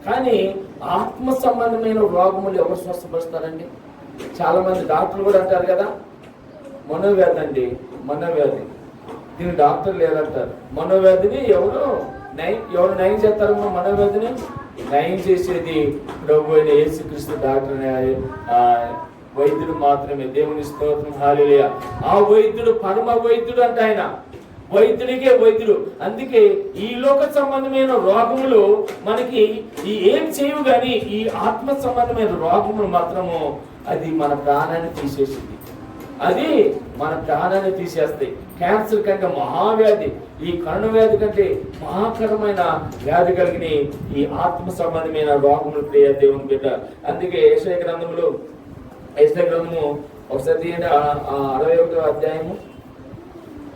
కానీ ఆత్మ సంబంధమైన రోగములు ఎవరు స్వస్థపరుస్తారండి? చాలా మంది డాక్టర్లు కూడా అంటారు కదా, మనోవ్యాధి అండి, మనోవ్యాధి, దీని డాక్టర్ లేదంటారు. మనోవ్యాధిని ఎవరు నయం చేస్తారు? మనోవ్యాధిని నయం చేసేది ప్రభు అయిన యేసుక్రీస్తు డాక్టర్, వైద్యుడు మాత్రమే. దేవుని స్తోత్రం, హల్లెలూయా. ఆ వైద్యుడు పరమ వైద్యుడు అంటే ఆయన వైద్యుడికే వైద్యుడు. అందుకే ఈ లోక సంబంధమైన రోగములు మనకి ఏం చేయవు, కానీ ఈ ఆత్మ సంబంధమైన రోగములు మాత్రము అది మన ప్రాణాన్ని తీసేసింది. అది మన ప్రాణాన్ని తీసేస్తాయి. క్యాన్సర్ కంటే మహావ్యాధి, ఈ కరుణ వ్యాధి కంటే మహాకరమైన వ్యాధి కలిగిన ఈ ఆత్మ సంబంధమైన రోగములు ప్రియ దేవుని బిడ్డ. అందుకే యెషయా గ్రంథము ఒకసారి 61వ అధ్యాయము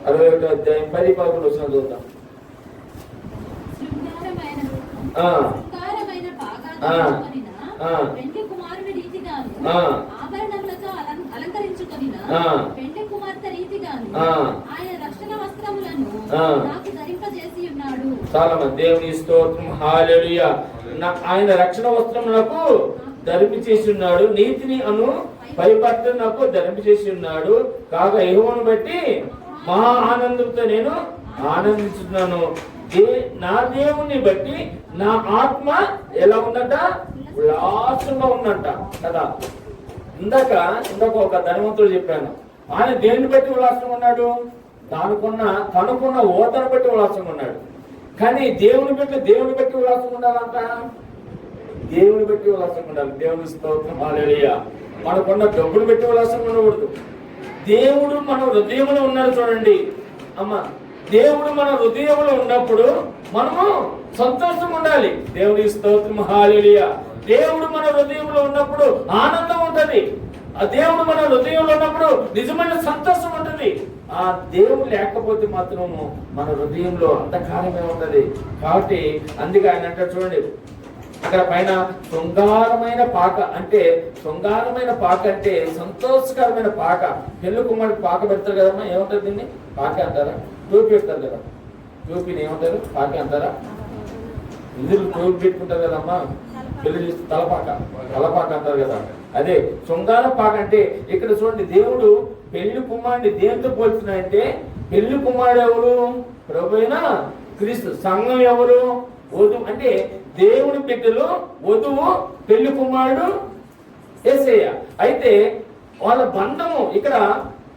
10-11 వచ్చిన చూద్దాం. చాలా మంది దేవుని స్తోత్రం, హల్లెలూయా. ఆయన రక్షణ వస్త్రం నాకు ధరింప చేసి ఉన్నాడు, నీతిని అను పైపట్టు నాకు ధరింప చేసి ఉన్నాడు. కాగా యెహోవాను బట్టి మహా ఆనందంతో నేను ఆనందించున్నాను. నా దేవుని బట్టి నా ఆత్మ ఎలా ఉందంట? ఉల్లాసంగా ఉందంట కదా. ఇందాక ఒక ధనవంతుడు చెప్పాను, ఆయన దేన్ని బట్టి ఉల్లాసంగా ఉన్నాడు? తనకున్న ఓతను బట్టి ఉల్లాసంగా ఉన్నాడు. కానీ దేవుని బట్టి ఉల్లాసంగా ఉండాలంట. దేవుని బట్టి ఉల్లాసంగా ఉండాలి. దేవుని స్తోత్రం, హల్లెలూయా. మనకున్న డబ్బులు పెట్టి ఉల్లాసంగా ఉండకూడదు. దేవుడు మన హృదయంలో ఉన్నాడు. చూడండి అమ్మ, దేవుడు మన హృదయంలో ఉన్నప్పుడు మనము సంతోషంగా ఉండాలి. దేవుని స్తోత్రం, హల్లెలూయా. దేవుడు మన హృదయంలో ఉన్నప్పుడు ఆనందం ఉంటది. ఆ దేవుడు మన హృదయంలో ఉన్నప్పుడు నిజమైన సంతోషం ఉంటది. ఆ దేవుడు లేకపోతే మాత్రము మన హృదయంలో అంధకారమే ఉంటది. కాబట్టి అందుకే ఆయన అంటే చూడండి, అక్కడ పైన శృంగారమైన పాక అంటే సంతోషకరమైన పాక. పెళ్లి కుమారుడికి పాక పెడతారు కదమ్మా, ఏమంటారు దీన్ని? పాక అంటారా? టోపీ పెడతారు కదా, టోపీని ఏమంటారు? పాక అంటారా? ఇందులో టోపీ పెట్టుకుంటారు కదమ్మా, పెళ్లి చేస్తే తలపాక అంటారు కదా. అదే శృంగార పాక అంటే. ఇక్కడ చూడండి, దేవుడు పెళ్లి కుమారుడిని దేంతో పోల్చున్నాడంటే, పెళ్లి కుమారుడు ఎవరు? ప్రభువైన క్రీస్తు. సంఘం ఎవరు? వధువు. అంటే దేవుని బిడ్డలు వధువు, పెళ్లి కుమారుడు యేసయ్య. అయితే వాళ్ళ బంధము ఇక్కడ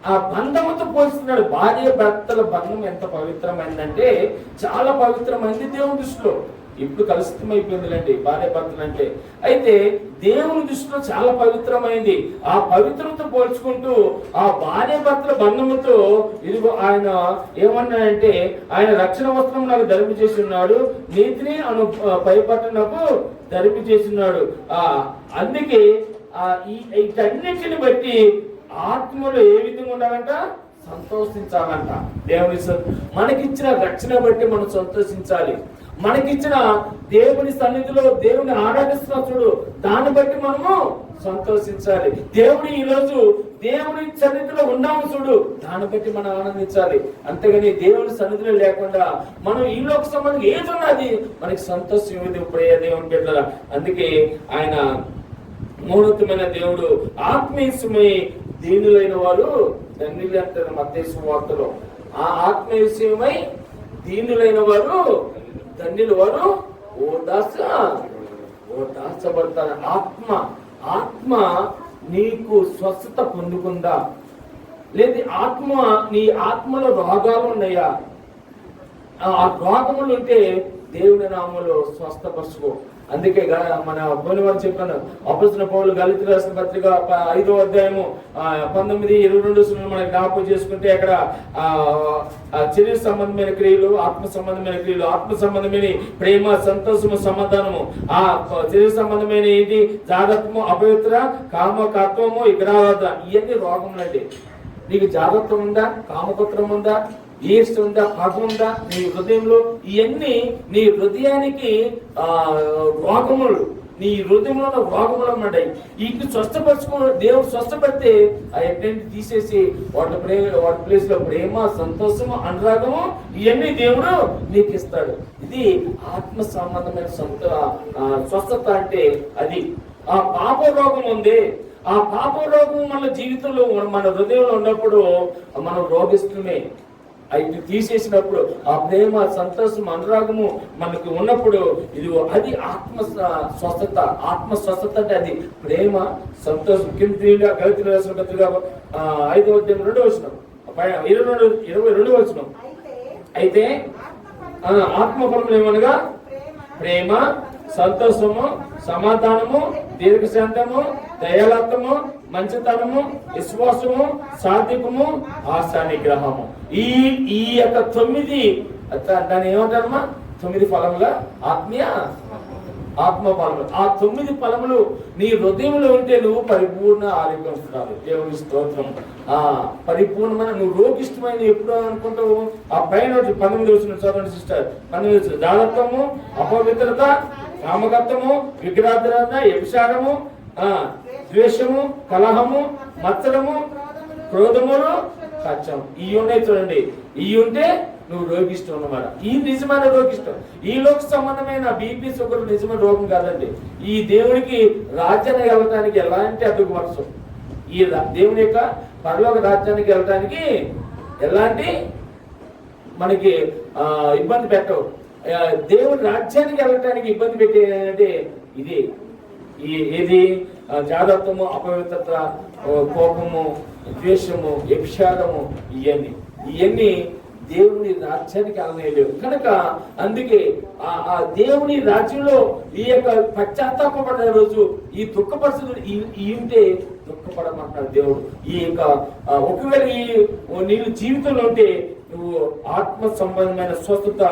ఆ బంధముతో పోల్చుతున్నాడు. భార్య భర్తల బంధం ఎంత పవిత్రమైందంటే చాలా పవిత్రమైంది దేవుని దృష్టిలో. ఇప్పుడు కలుషితమైపోయిందిలేండి భార్య భర్తలు అంటే. అయితే దేవుని దృష్టిలో చాలా పవిత్రమైంది. ఆ పవిత్రతతో పోల్చుకుంటూ ఆ భార్య భర్తల బంధముతో ఇదిగో ఆయన ఏమన్నాడంటే, ఆయన రక్షణ వస్త్రం నాకు ధరింప చేసి ఉన్నాడు, నీతిని అను పైపట్టు నాకు ధరింప చేసి ఉన్నాడు. అందుకే వీటన్నిటిని బట్టి ఆత్మలో ఏ విధంగా ఉండాలంట? సంతోషించాలంట. మనకిచ్చిన రక్షణ బట్టి మనం సంతోషించాలి. మనకిచ్చిన దేవుని సన్నిధిలో దేవుని ఆరాధిస్తున్న చూడు, దాన్ని బట్టి మనము సంతోషించాలి. దేవుడు ఈరోజు దేవుని సన్నిధిలో ఉన్నాము చూడు, దాన్ని బట్టి మనం ఆనందించాలి. అంతేగాని దేవుని సన్నిధిలో లేకుండా మనం ఈ లోక సంబంధం ఏది ఉన్నది మనకి సంతోషం ఏది ఇప్పుడే దేవుని బిడ్డల. అందుకే ఆయన మౌనతమైన దేవుడు. ఆత్మీయమై దీనులైన వారు ధన్యులు అంటారు మత్తయి సువార్తలో. ఆ ఆత్మీయమై దీనులైన వారు ధన్యులు, వారు ఓదార్చబడతారు. ఆత్మ నీకు స్వస్థత పొందుకుందా? లేదు నీ ఆత్మలో రోగాలు ఉన్నాయా? ఆ రోగములు ఉంటే దేవుని నామములో స్వస్థపరచుకో. అందుకే మన పోని వారు చెప్పాను, అపొస్తలుడైన పౌలు గలతీయులకు రాసిన పత్రిక 5వ అధ్యాయము 19-22 మనకి జ్ఞాపకం చేసుకుంటే, అక్కడ శరీర సంబంధమైన క్రియలు, ఆత్మ సంబంధమైన క్రియలు, ఆత్మ సంబంధమైన ప్రేమ, సంతోషము, సమాధానము, ఆ శరీర సంబంధమైన ఇది జాగ్రత్తము, అపవిత్ర, కామకత్వము, విగ్రహారాధన. ఇవన్నీ రోగములండి. నీకు జాగ్రత్త ఉందా? కామకత్వం ఉందా? ఈస్ట్ ఉందా? పగ ఉందా నీ హృదయంలో? ఇవన్నీ నీ హృదయానికి రోగములు, నీ హృదయంలో రోగములు అన్నమాట. వీటిని స్వస్థపరచుకో. దేవుడు స్వస్థపడితే ఆ ఎటువంటి తీసేసి వాటి ప్లేస్ లో ప్రేమ, సంతోషము, అనురాగము ఇవన్నీ దేవుడు నీకు ఇస్తాడు. ఇది ఆత్మ సంబంధమైన స్వస్థత అంటే అది. ఆ పాప రోగం ఉంది. ఆ పాప రోగం మన జీవితంలో మన హృదయంలో ఉన్నప్పుడు మనం రోగిస్తున్నామే. అది తీసేసినప్పుడు ఆ ప్రేమ, సంతోషం, అనురాగము మనకు ఉన్నప్పుడు ఇది అది ఆత్మ స్వస్థత. ఆత్మ స్వస్థత అంటే అది ప్రేమ, సంతోషం. కింద గలతీయులకు రాసిన పత్రిక 5వ అధ్యాయం 2వ వచనం 22 అయితే ఆత్మ ఫలములు ఏమనగా ప్రేమ, సంతోషము, సమాధానము, దీర్ఘశాంతము, దయాలత్వము, మంచితనము, విశ్వాసము, సాత్వికము, ఆశా నిగ్రహము. ఈ యొక్క 9 దాన్ని ఏమంటారమ్మా? 9 ఫలముల ఆత్మ ఫలములు. ఆ 9 ఫలములు నీ హృదయంలో ఉంటే నువ్వు పరిపూర్ణ ఆరోగ్యం. దేవుని స్తోత్రం. పరిపూర్ణమైన నువ్వు రోగిష్టమైన ఎప్పుడు అనుకుంటావు? ఆ పైన 19 వచ్చిన చదవండి సిస్టర్. 19 వచ్చిన దానత్వము, అపవిత్రత, కామకత్వము, విగ్రహారాధన, వ్యభిచారము, ద్వేషము, కలహము, మత్సరము, క్రోధములు, సత్యం. ఇవి ఉన్నాయి చూడండి. ఇవి ఉంటే నువ్వు రోగిష్టం అన్నమాట. ఈ నిజమైన రోగిష్టం. ఈ లోక సంబంధమైన బీపీ, షుగర్ నిజమైన రోగం కాదండి. ఈ దేవునికి రాజ్యానికి వెళ్ళటానికి ఎలాంటి అడ్డుపరచం. ఈ దేవుని యొక్క పరలోక రాజ్యానికి వెళ్ళటానికి ఎలాంటి మనకి ఇబ్బంది పెట్టవు. దేవుని రాజ్యానికి వెళ్ళటానికి ఇబ్బంది పెట్టేదంటే ఇది ఏది? జాగ్రత్తము, అపవిత్రత, కోపము, ద్వేషము, వ్యభిచారము, ఇవన్నీ దేవుని రాజ్యానికి వెళ్ళలేవు కనుక అందుకే ఆ దేవుని రాజ్యంలో ఈ యొక్క పశ్చాత్తాపడిన రోజు ఈ దుఃఖ పరిస్థితులు ఈ ఉంటే దుఃఖపడమంటాడు దేవుడు. ఈ యొక్క ఒకవేళ నీవు జీవితంలో ఉంటే నువ్వు ఆత్మ సంబంధమైన స్వస్థత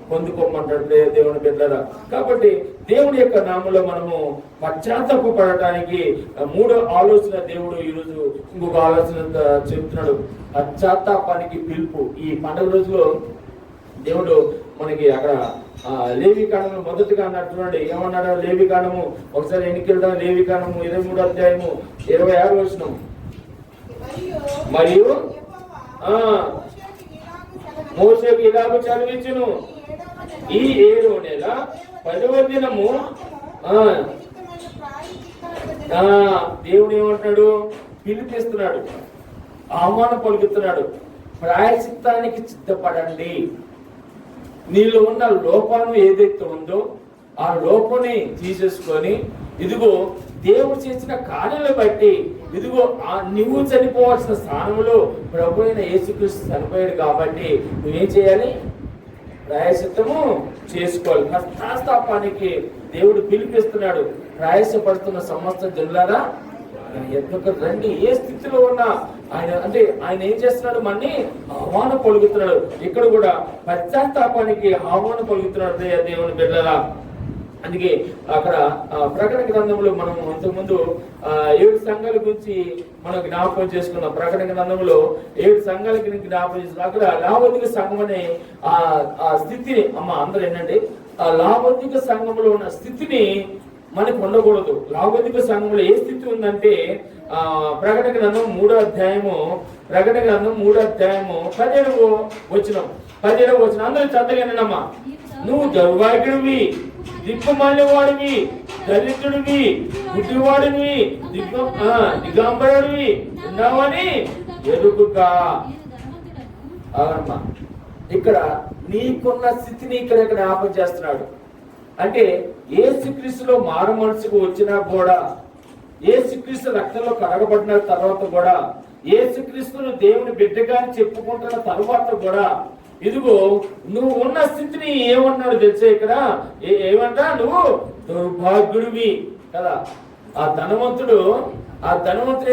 పొందుకోమంటాడు దేవుని బిడ్డలారా. కాబట్టి దేవుని యొక్క నామంలో మనము పశ్చాత్తాపడటానికి 3వ ఆలోచన దేవుడు ఈరోజు ఇంకొక ఆలోచన చెప్తున్నాడు. పశ్చాత్తాపానికి పిలుపు. ఈ పండుగ రోజులో దేవుడు మనకి అక్కడ లేవికాండము మొదటిగా అన్నట్టు చూడండి. ఏమన్నాడు? లేవికాండము ఒకసారి ఎన్నికెళ్దాం. లేవికాండము 23వ అధ్యాయము 26వ వచనం. మరియు మోషేకు ఇలాగ చదివించును, ఈ 7వ నెల 10వ దినము. దేవుడు ఏమంటున్నాడు? పిలిపిస్తున్నాడు, ఆహ్వానం పలుకుతున్నాడు. ప్రాయశ్చిత్తానికి సిద్ధపడండి. నీలో ఉన్న లోపాలను ఏదైతే ఉందో ఆ లోపాన్ని తీసేసుకొని ఇదిగో దేవుడు చేసిన కార్యాలను బట్టి ఇదిగో నువ్వు చనిపోవాల్సిన స్థానంలో ప్రభు అయిన యేసుక్రీస్తు చనిపోయాడు కాబట్టి నువ్వేం చేయాలి? ప్రాయశ్చిత్తము చేసుకోవాలి. పశ్చాత్తాపానికి దేవుడు పిలిపిస్తున్నాడు. ప్రాయశ్చపడుతున్న సమస్త జనులారా ఎందుకు రండి. ఏ స్థితిలో ఉన్నా ఆయన ఏం చేస్తున్నాడు? మనని ఆహ్వానం పలుకుతున్నాడు. ఇక్కడ కూడా పశ్చాత్తాపానికి ఆహ్వానం పలుకుతున్నాడు దేవుని బిడ్డలారా. అందుకే అక్కడ ప్రకటన గ్రంథంలో మనం అంతకుముందు 7 సంఘాల గురించి మనం జ్ఞాపకం చేసుకున్నాం. ప్రకటన గ్రంథంలో 7 సంఘాల గురించి జ్ఞాపకం చేసుకున్నాం. అక్కడ లావోదిక సంఘం అనే ఆ స్థితిని అందరూ ఏంటంటే ఆ లావోదిక సంఘంలో ఉన్న స్థితిని మనకు ఉండకూడదు. లావోదిక సంఘంలో ఏ స్థితి ఉందంటే ప్రకటన గ్రంథం 3వ అధ్యాయము 17వ వచనం అందరూ చదవగలనమ్మా. నువ్వు దౌర్భాగ్యుడివి, దిక్కుమాలినవాడివి, దరిద్రుడివి, గుడ్డివాడివి, దిగంబరుడివి ఉన్నావని ఎరుగుగా. అవునమ్మా, ఇక్కడ నీకున్న స్థితిని ఇక్కడ జ్ఞాపకం చేస్తున్నాడు. అంటే యేసుక్రీస్తులో మారు మనసుకు వచ్చినా కూడా, యేసుక్రీస్తు రక్తంలో కడగబడిన తర్వాత కూడా, యేసుక్రీస్తును దేవుని బిడ్డగా చెప్పుకుంటున్న తర్వాత కూడా ఇదిగో నువ్వు ఉన్న స్థితిని ఏమన్నాడు తెలుసా? ఇక్కడ ఏమంటా? నువ్వు దౌర్భాగ్యుడివి కదా. ఆ ధనవంతుడు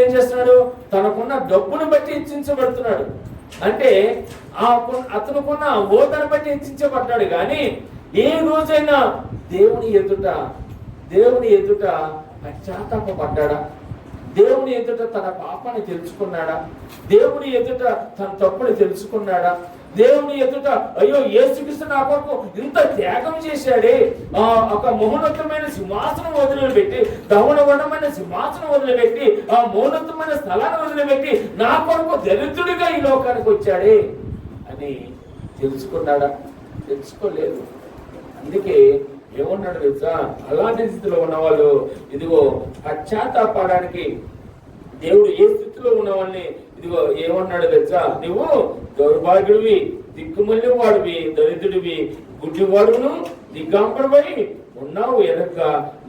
ఏం చేస్తున్నాడు? తనకున్న డబ్బును బట్టి హెచ్చించబడుతున్నాడు. అంటే అతనుకున్న హోదాను బట్టి హెచ్చించబడ్డాడు. కానీ ఏ రోజైనా దేవుని ఎదుట పశ్చాత్తాపడ్డాడా? దేవుని ఎదుట తన పాపాన్ని తెలుసుకున్నాడా? దేవుని ఎదుట తన తప్పుని తెలుసుకున్నాడా? దేవుని ఎదుట అయ్యో యేసుక్రీస్తు నా కొరకు ఇంత త్యాగం చేశాడే, ఒక మౌనోత్తమైన సింహాసనం వదిలిపెట్టి, దవనవనమైన సింహాసనం వదిలిపెట్టి, ఆ మౌనోత్తమైన స్థలాన్ని వదిలిపెట్టి నా కొరకు దరిద్రుడిగా ఈ లోకానికి వచ్చాడే అని తెలుసుకున్నాడా? తెలుసుకోలేదు. అందుకే ఏమన్నాడు తెలుసా? అలాంటి స్థితిలో ఉన్నవాళ్ళు ఇదిగో పశ్చాత్తాపడానికి దేవుడు ఏ స్థితిలో ఉన్నవాళ్ళని ఇదిగో ఏమన్నాడు తెలుసా? నువ్వు దౌర్భాగ్యుడివి, దిక్కుమల్లి వాడివి, దరిద్రుడివి, గుడ్డివాడును, దిగ్గాంబడివై ఉన్నావు ఎనక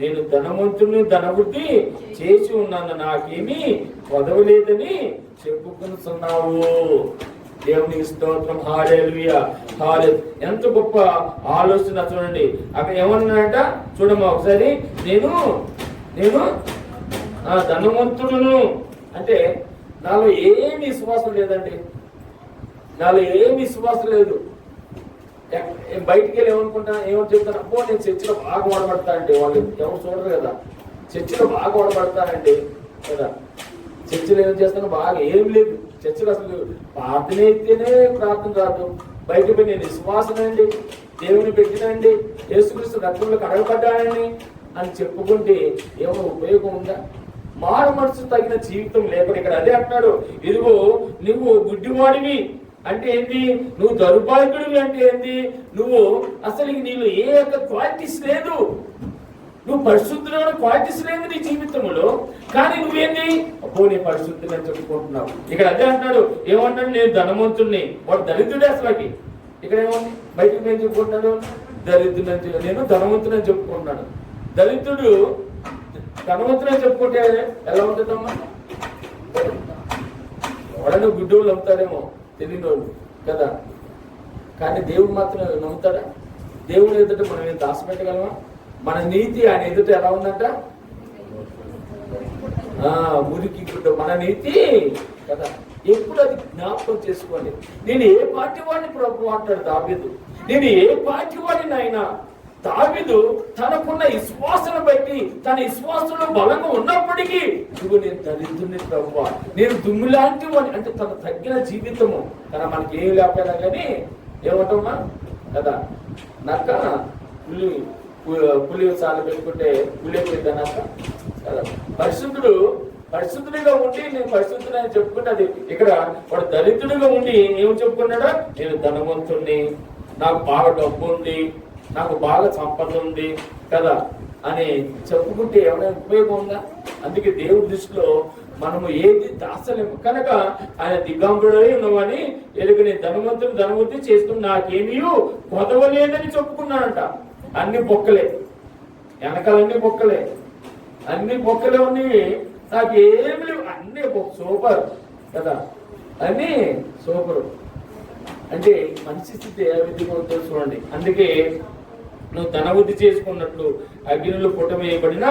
నేను ధనవంతుని ధనవృద్ధి చేసి ఉన్నాను, నాకేమీ పదవలేదని చెప్పుకుంటున్నావు. దేవునికి స్తోత్రం. హల్లెలూయా. ఎంత గొప్ప ఆలోచన చూడండి. అక్కడ ఏమన్నాడంట చూడమ్మా ఒకసారి. నేను ధనవంతుడును అంటే నాలో ఏమి విశ్వాసం లేదండి. నాలో ఏమి విశ్వాసం లేదు. బయటికి వెళ్ళి ఏమని చెప్తాను, అబ్బో నేను చర్చిలో బాగా వాడబడతానండి. వాళ్ళు ఎవరు చూడరు కదా, చర్చిలో బాగా వాడబడతానండి కదా. చర్చిలో ఏం చేస్తాను, బాగా ఏం లేదు. చర్చిలో అసలు ప్రార్థన అయితేనే ప్రార్థన రాదు. బయట పోయి నేను విశ్వాసనండి, దేవుని పెట్టినండి, యేసుక్రీస్తు రక్తంలో కడగబడ్డానండి అని చెప్పుకుంటే ఏమో ఉపయోగం ఉందా? మారు మనసు తగిన జీవితం లేకుండా ఇక్కడ అదే అంటున్నాడు. ఇదిగో నువ్వు గుడ్డివాడివి అంటే ఏంటి, నువ్వు దౌర్భాగ్యుడివి అంటే ఏంటి, నువ్వు అసలు నీలో ఏ యొక్క క్వాలిటీస్ లేదు, నువ్వు పరిశుద్ధులైన క్వాలిటీస్ లేదు నీ జీవితంలో. కానీ నువ్వేంటి, అబ్బో నేను పరిశుద్ధుని అని చెప్పుకుంటున్నావు. ఇక్కడ అదే అంటున్నాడు. ఏమంటాడు, నేను ధనవంతుడిని. వాడు దరిద్రుడే అసలుకి. ఇక్కడ ఏమన్నా బయటకు నేను చెప్పుకుంటున్నాను, దరిద్రుడు. నేను ధనవంతుని అని చెప్పుకుంటున్నాను. దరిద్రుడు ధనవంతుని చెప్పుకుంటే ఎలా ఉంటుందమ్మా? ఎవడన్నా గుడ్డోళ్ళు నమ్ముతారేమో, తెలియని వాళ్ళు కదా. కానీ దేవుడు మాత్రం నమ్ముతాడా? దేవుడు ఎదుట మనం ఏం దాచిపెట్టగలమా? మన నీతి ఆయన ఎదుట ఎలా ఉందంట, మురికి గుడ్డ మన నీతి కదా. ఎప్పుడు అది జ్ఞాపకం చేసుకోండి. నేను ఏ పార్టీ వాడిని ప్రభు అంటాడు దావీదు. నేను ఏ పార్టీ వాడిని ఆయన దావీదు తనకున్న విశ్వాసాన్ని బట్టి తన విశ్వాసంలో బలంగా ఉన్నప్పటికీ ఇదిగో నేను దరిద్రుని ప్రభువా, నేను దుమ్ము లాంటి వాడిని అంటే తన తగ్గిన జీవితము. తన మనకి ఏం లేకపోయినా కానీ ఏమంటామా కదా, నక్క పులి చాలా పెట్టుకుంటే పులి పెద్దనక్క కదా. పరిశుద్ధుడిగా ఉండి నేను పరిశుద్ధుని అని చెప్పుకుంటే అది ఇక్కడ వాడు దరిద్రుడిగా ఉండి ఏమి చెప్పుకున్నాడా, నేను ధనవంతుణ్ణి, నాకు బాగా డబ్బు ఉంది, నాకు బాగా సంపద ఉంది కదా అని చెప్పుకుంటే ఏమైనా ఉపయోగం ఉందా? అందుకే దేవుడి దృష్టిలో మనము ఏది దాచలేము. కనుక ఆయన దిగంబరుడై ఉన్నవని ఎలుగుని ధనవంతుని చేసుకుని నాకేమీ కొదవలేదని చెప్పుకున్నానంట. అన్ని బొక్కలే, వెనకాలన్నీ బొక్కలే, అన్ని బొక్కలే ఉన్నవి, నాకేమి లేవు, అన్ని సూపర్ కదా, అన్ని సూపర్. అంటే మనిషి స్థితి ఏ విధంగా ఉంటుందో చూడండి. అందుకే నువ్వు ధనవృద్ధి చేసుకున్నట్లు అగ్నిలో పుటమేయబడిన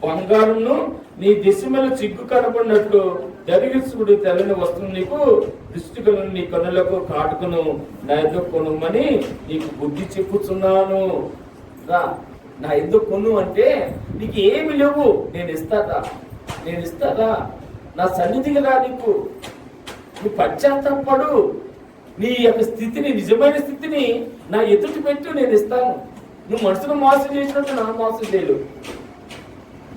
బంగారంను నీ దిశ మీద చిగ్గు కనబడినట్లు దరిగిసుకుడు తెల్లని వస్తువు నీకు దృష్టికను నీ కనులకు కాటుకును నా ఎద్దు కొనుమని నీకు బుద్ధి చెప్పుచున్నాను. రా నా ఎద్దు కొను అంటే నీకు ఏమి లేవు, నేను ఇస్తారా నా సన్నిధికి రా, నీకు నువ్వు పశ్చాత్తాపడు, నీ యొక్క స్థితిని నిజమైన స్థితిని నా ఎదుటి పెట్టు, నేను ఇస్తాను. నువ్వు మనుషులు మోసం చేసినట్టు నా మోసం చేయలు.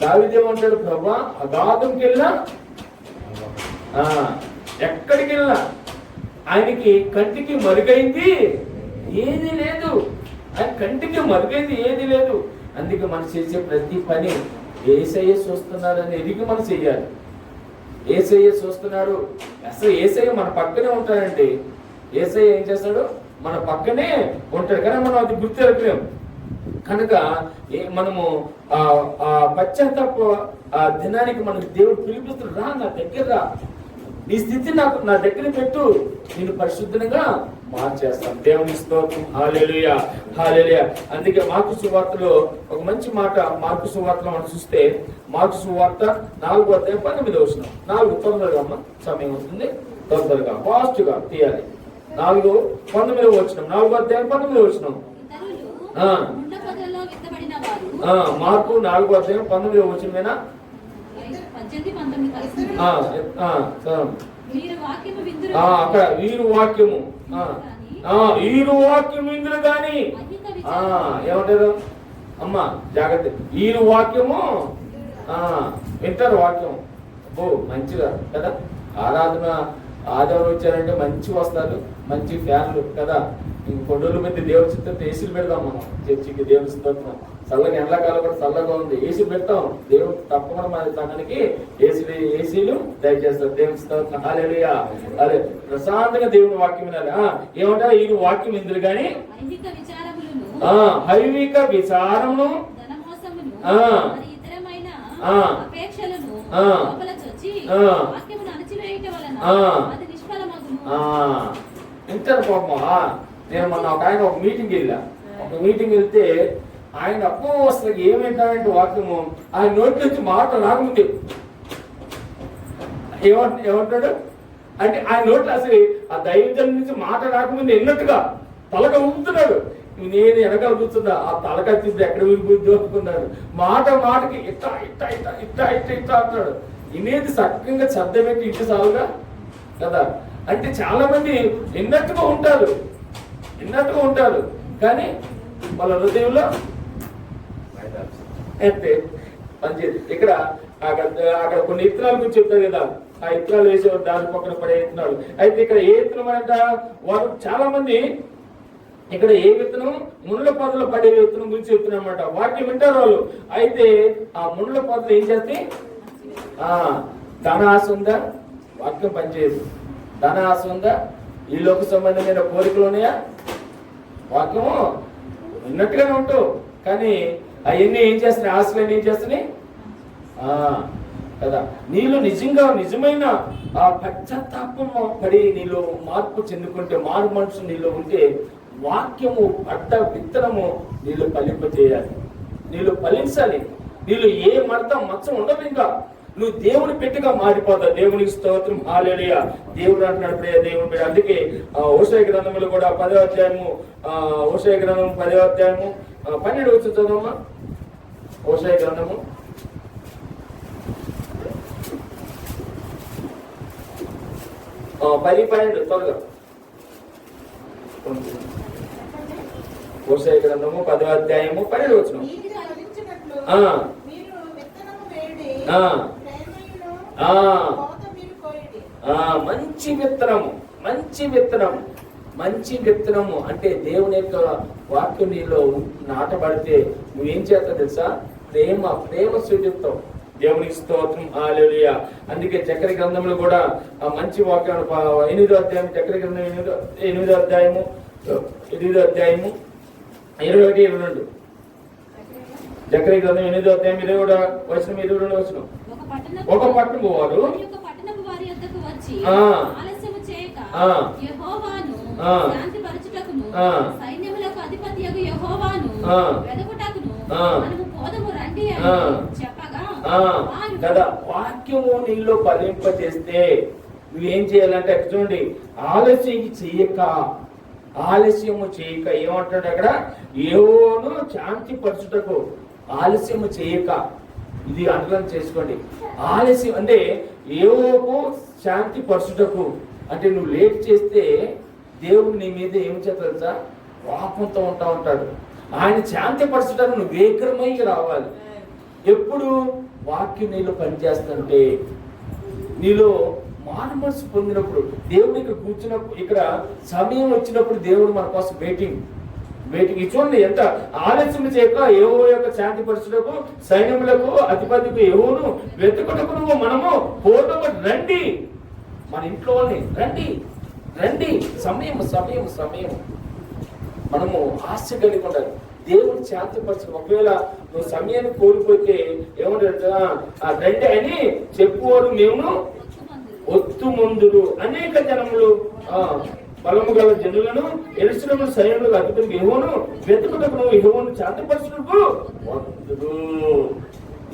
దావీదేమంటాడు, ప్రభా అగాధంకి వెళ్ళినా ఎక్కడికి వెళ్ళినా ఆయనకి కంటికి మరుగైంది ఏది లేదు, ఆయన కంటికి మరుగైంది ఏది లేదు. అందుకే మనం చేసే ప్రతి పని యేసయ్య చూస్తున్నాడని ఎదిగి మనం చెయ్యాలి. యేసయ్య చూస్తున్నాడు. అసలు యేసయ్య మన పక్కనే ఉంటాడండి. యేసయ్య ఏం చేస్తాడు, మన పక్కనే ఉంటాడు, కానీ మనం అది గుర్తెరగలేము. కనుక మనము ఆ పశ్చాత్తాప ఆ దినానికి మనకు దేవుడు పిలిపిస్తున్నాడు, రా నా దగ్గర రా, నీ స్థితి నా దగ్గర పెట్టు, నేను పరిశుద్ధంగా మార్చేస్తాను. దేవుని స్తోత్రం. హల్లెలూయా, హల్లెలూయా. అందుకే మార్కు సువార్తలో ఒక మంచి మాట, మార్కు సువార్తలో మనం చూస్తే మార్కు సువార్త 4:19 4 తొందరగా అమ్మ, సమయం వస్తుంది, తొందరగా ఫాస్ట్ గా తీయాలి. 4:19 4:19 మార్కు 4:19 అక్కడ వీరు వాక్యము ఇందులో గాని ఏమంటారు అమ్మా, జాగ్రత్త, వీరు వాక్యము వింటారు. వాక్యం మంచిగా కదా. ఆరాధన ఆదివారం వచ్చారంటే మంచి వస్తారు, మంచి ఫ్యాన్లు కదా. కొన్ని రోజుల మధ్య దేవుడి చిత్తం ఏసీలు పెడతాం మనం చర్చికి. దేవుడి స్తోత్రం. చల్లగా ఎండాకాలం కూడా చల్లగా ఉంది, ఏసీ పెడతాం. దేవుడు తప్పకుండా మన సంఘానికి ఏసీలు దయచేస్తారు. దేవుడి స్తోత్రం. హల్లెలూయా. అదే ప్రశాంతంగా దేవుని వాక్యం వినాలి. ఏమంటారు, ఈ వాక్యం ఇందులో కానీ హైవిక విచారమును వింటారు పాపమా. నేను మొన్న ఒక ఆయన ఒక మీటింగ్కి వెళ్ళా. ఒక మీటింగ్ వెళ్తే ఆయన అప్పో అసలు ఏమింటానంటే వాక్యము ఆయన నోటి నుంచి మాట రాకముందే ఏమంటాడు అంటే ఆయన నోట్లో అసలు ఆ దైవజనం నుంచి మాట రాకముందు ఎన్నట్టుగా తలక ఊపుతున్నాడు. నేను వెనకాల కూర్చున్నా ఆ తలక తీసి ఎక్కడ ఊరిపోయి దోపుకున్నాడు. మాటకి ఇట్లా ఇట్లా ఇట్లా ఇట్లా ఇట్లా ఇట్లా అంటాడు. ఇనేది చక్కగా శబ్దం పెట్టి ఇటు సాగుగా కదా. అంటే చాలా మంది విన్నట్టుగా ఉంటారు కానీ వాళ్ళ హృదయంలో అయితే పనిచేది. ఇక్కడ అక్కడ కొన్ని ఇత్తనాల గురించి చెప్తారు కదా. ఆ ఇత్తనాలు వేసేవారు దాని పక్కన పడే ఇత్తనాలు. అయితే ఇక్కడ ఏ విత్తనం అంట వారు చాలా మంది ఇక్కడ ఏ విత్తనం ముళ్ళ పొదలు పడే విత్తనం గురించి చెప్తున్నమాట. వాక్యం వింటారు వాళ్ళు. అయితే ఆ ముళ్ళ పొదలు ఏం చేస్తే ధన ఆశ ఉందా? వాక్యం పనిచేయదు. ధన ఆశ ఉందా? ఈ లోక సంబంధమైన కోరికలు ఉన్నాయా? వాక్యము విన్నట్టుగానే ఉంటావు కానీ అవన్నీ ఏం చేస్తున్నాయి? ఆశలన్నీ ఏం చేస్తున్నాయి కదా. నీలో నిజమైన ఆ పశ్చాత్తాపం పడి నీలో మార్పు చెందుకుంటే, మారు మనసు నీలో ఉంటే వాక్యము పడ్డ విత్తనము నీలో ఫలింపజేయాలి. నీలో ఫలించాలి. నీలో ఏ మచ్చ ఉండదు. ఇంకా నువ్వు దేవుని పెట్టిగా మారిపోతావు. దేవునికి స్తోత్రం, హల్లెలూయా. దేవుడు అంటున్నాడు ప్రియ దేవుని బిడ్డ. అందుకే హోషేయ గ్రంథములు కూడా 10వ అధ్యాయము హోషేయ గ్రంథం 10వ అధ్యాయము 12 వచ్చి చదవమ్మా. హోషేయ గ్రంథము 10:12 త్వరగా. హోషేయ గ్రంథము 10వ అధ్యాయము 12 వచనం. మంచి విత్తనము అంటే దేవుని యొక్క వాక్యం నీలో నాటబడితే నువ్వేం చేస్తావు తెలుసా? ప్రేమ సూచిస్తావు. దేవునికి స్తోత్రం, హల్లెలూయా. అందుకే చక్ర గ్రంథంలో కూడా ఆ మంచి వాక్యం 8వ అధ్యాయం చక్ర గ్రంథం 8వ అధ్యాయము 21-22 చక్ర గ్రంథం 8వ అధ్యాయం 22 వచనం. ఒక పట్టణము వారు సైన్యములకు అధిపతియగు యెహోవాను వెదకుటకును మనము పోదము రండి అని చెప్పగా కదా. వాక్యము నీలో ఫలింపజేస్తే నువ్వేం చేయాలంటే చూడండి, ఆలస్యము చేయక ఏమంటాడు అక్కడ? యెహోవాను శాంతి పరచుటకు ఆలస్యము చేయక. ఇది అండర్లైన్ చేసుకోండి. ఆలస్యం అంటే యెహోవాకు శాంతి పరచుటకు అంటే నువ్వు లేట్ చేస్తే దేవుడు నీ మీద ఏం చేస్తా కోపంతో ఉంటాడు. ఆయన శాంతి పరచడానికి నువ్వు వేగరమై రావాలి. ఎప్పుడు వాక్యం నీలో పనిచేస్తుంటే, నీలో మారు మనసు పొందినప్పుడు, దేవుడు ఇక్కడ కూర్చున్నప్పుడు, ఇక్కడ సమయం వచ్చినప్పుడు దేవుడు మన కోసం వెయిటింగ్. చూడండి ఎంత ఆలస్యం చేయక యెహోవా యొక్క శాంతి పరచుటకు సైన్యములకు అధిపతికి యెహోవాను వెతుకుటకు మనము పోదము రండి. మన ఇంట్లో రండి. సమయం మనము ఆశ కలిగి ఉండాలి. దేవుని శాంతిపరచు. ఒకవేళ నువ్వు సమయాన్ని కోల్పోతే ఏమంటారు? రండి అని చెప్పువారు మేము ఒత్తుమందులు. అనేక జనములు బలము గల జనులను ఎరుసలేము సైన్యములకు అధిపతికి యెహోవాను వెతుకుటకు యెహోవాను శాంతిపరచుటకు వందుడు.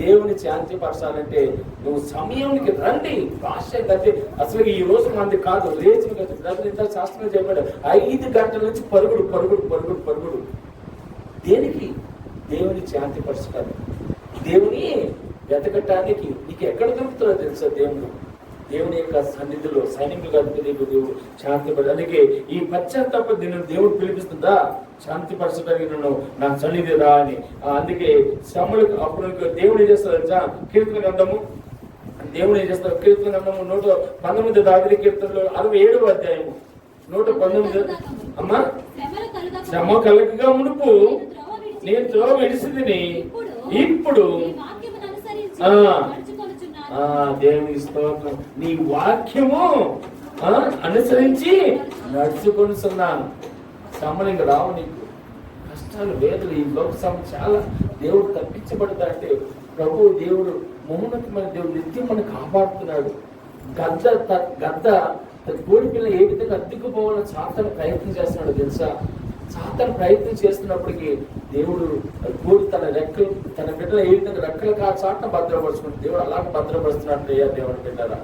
దేవుని శాంతిపరచాలంటే నువ్వు సమయానికి రండి. భాష గట్టి అసలు ఈ రోజు మంది కాదు. లేచిన గట్టి శాస్త్రం చెప్పాడు 5 గంటల నుంచి పరుగుడు. దేనికి? దేవుని శాంతిపరచాలి. దేవుని వెతకటానికి నీకు ఎక్కడ దొరుకుతుందో తెలుసా? దేవుని యొక్క సన్నిధిలో సైనికులు కలిపి దేవుడు శాంతిపరచ. అందుకే ఈ పశ్చాత్తాప దీనిని దేవుడు పిలిపిస్తుందా? శాంతిపరచడానికి నన్ను నా సన్నిధి రా అని. అందుకే శ్రమలకు అప్పుడు దేవుడు ఏం చేస్తారు తెలుసా? కీర్తన గ్రంథము 119 దావిది కీర్తనలో 67వ అధ్యాయము 119 అమ్మా. శ్రమ కలగగా మునుపు నేను త్రోవ విడిసితిని, ఇప్పుడు దేవునికి స్తోత్రం, నీ వాక్యము అనుసరించి నడుచుకొనిస్తున్నాను. శ్రమలు ఇంక రావు నీకు. కష్టాలు, వేదలు, ఈ లోక శ్రమ చాలా దేవుడు తప్పించబడతా అంటే దేవుడు మౌనతమైన దేవుడు నిత్యం మనం కాపాడుతున్నాడు. గద్ద కోడి పిల్ల ఏ విధంగా అద్దెకుపోవాలని సాతాను ప్రయత్నం చేస్తున్నాడు తెలుసా? సాతాను ప్రయత్నం చేస్తున్నప్పటికీ దేవుడు కోడి తన బిడ్డలు ఏ విధంగా రెక్కలు చాటున భద్రపరుచుకుంటుంది, దేవుడు అలాగే భద్రపరుస్తున్నాడు. అయ్యా దేవుడు బిడ్డరా,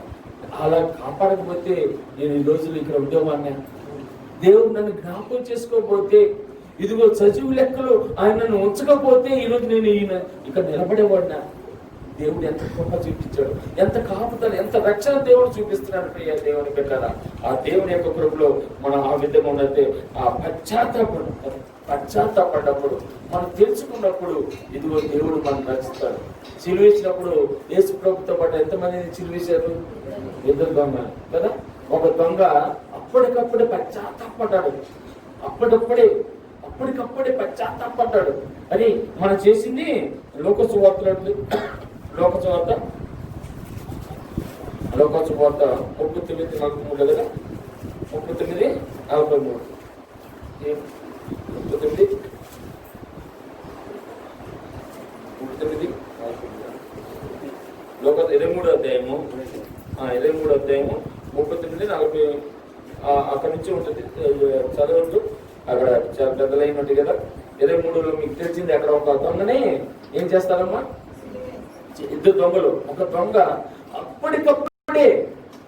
అలా కాపాడకపోతే నేను ఈ రోజులు ఇక్కడ ఉండేవాడిని. దేవుడు నన్ను జ్ఞాపకం చేసుకోకపోతే, ఇదిగో సజీవు లెక్కలు ఆయన నన్ను ఉంచకపోతే ఈరోజు నేను ఇక్కడ నిలబడేవాడినా. దేవుడు ఎంత కృప చూపించాడు, ఎంత కాపుదల, ఎంత రక్షణ దేవుడు చూపిస్తున్నాడు. ప్రియ దేవుని బిడ్డరా, ఆ దేవుని యొక్క కృపలో మనం ఆ విధంగా ఉన్నట్టే ఆ పశ్చాత్తాపడినప్పుడు మనం తెలుసుకున్నప్పుడు ఇదిగో దేవుడు మనం రచిస్తాడు. చిలువేసినప్పుడు యేసు ప్రభుతో పాటు ఎంతమందిని చిలువేశారు? ఇద్దరు దొంగ కదా. ఒక దొంగ అప్పటికప్పుడే పశ్చాత్తాపడ్డాడు, అప్పటికప్పుడే పశ్చాత్తాపడ్డాడు. అని మనం చేసింది లోక సువార్త 39:43 కదా, 39:43 23వ అధ్యాయము 39:40 అక్కడి నుంచి ఉంటుంది. చదవద్దు, అక్కడ చాలా పెద్దలైనట్టు కదా. 23లో మీకు తెలిసింది, అక్కడ ఒక దొంగని ఏం చేస్తారమ్మా? ఇద్దరు దొంగలు. ఒక దొంగ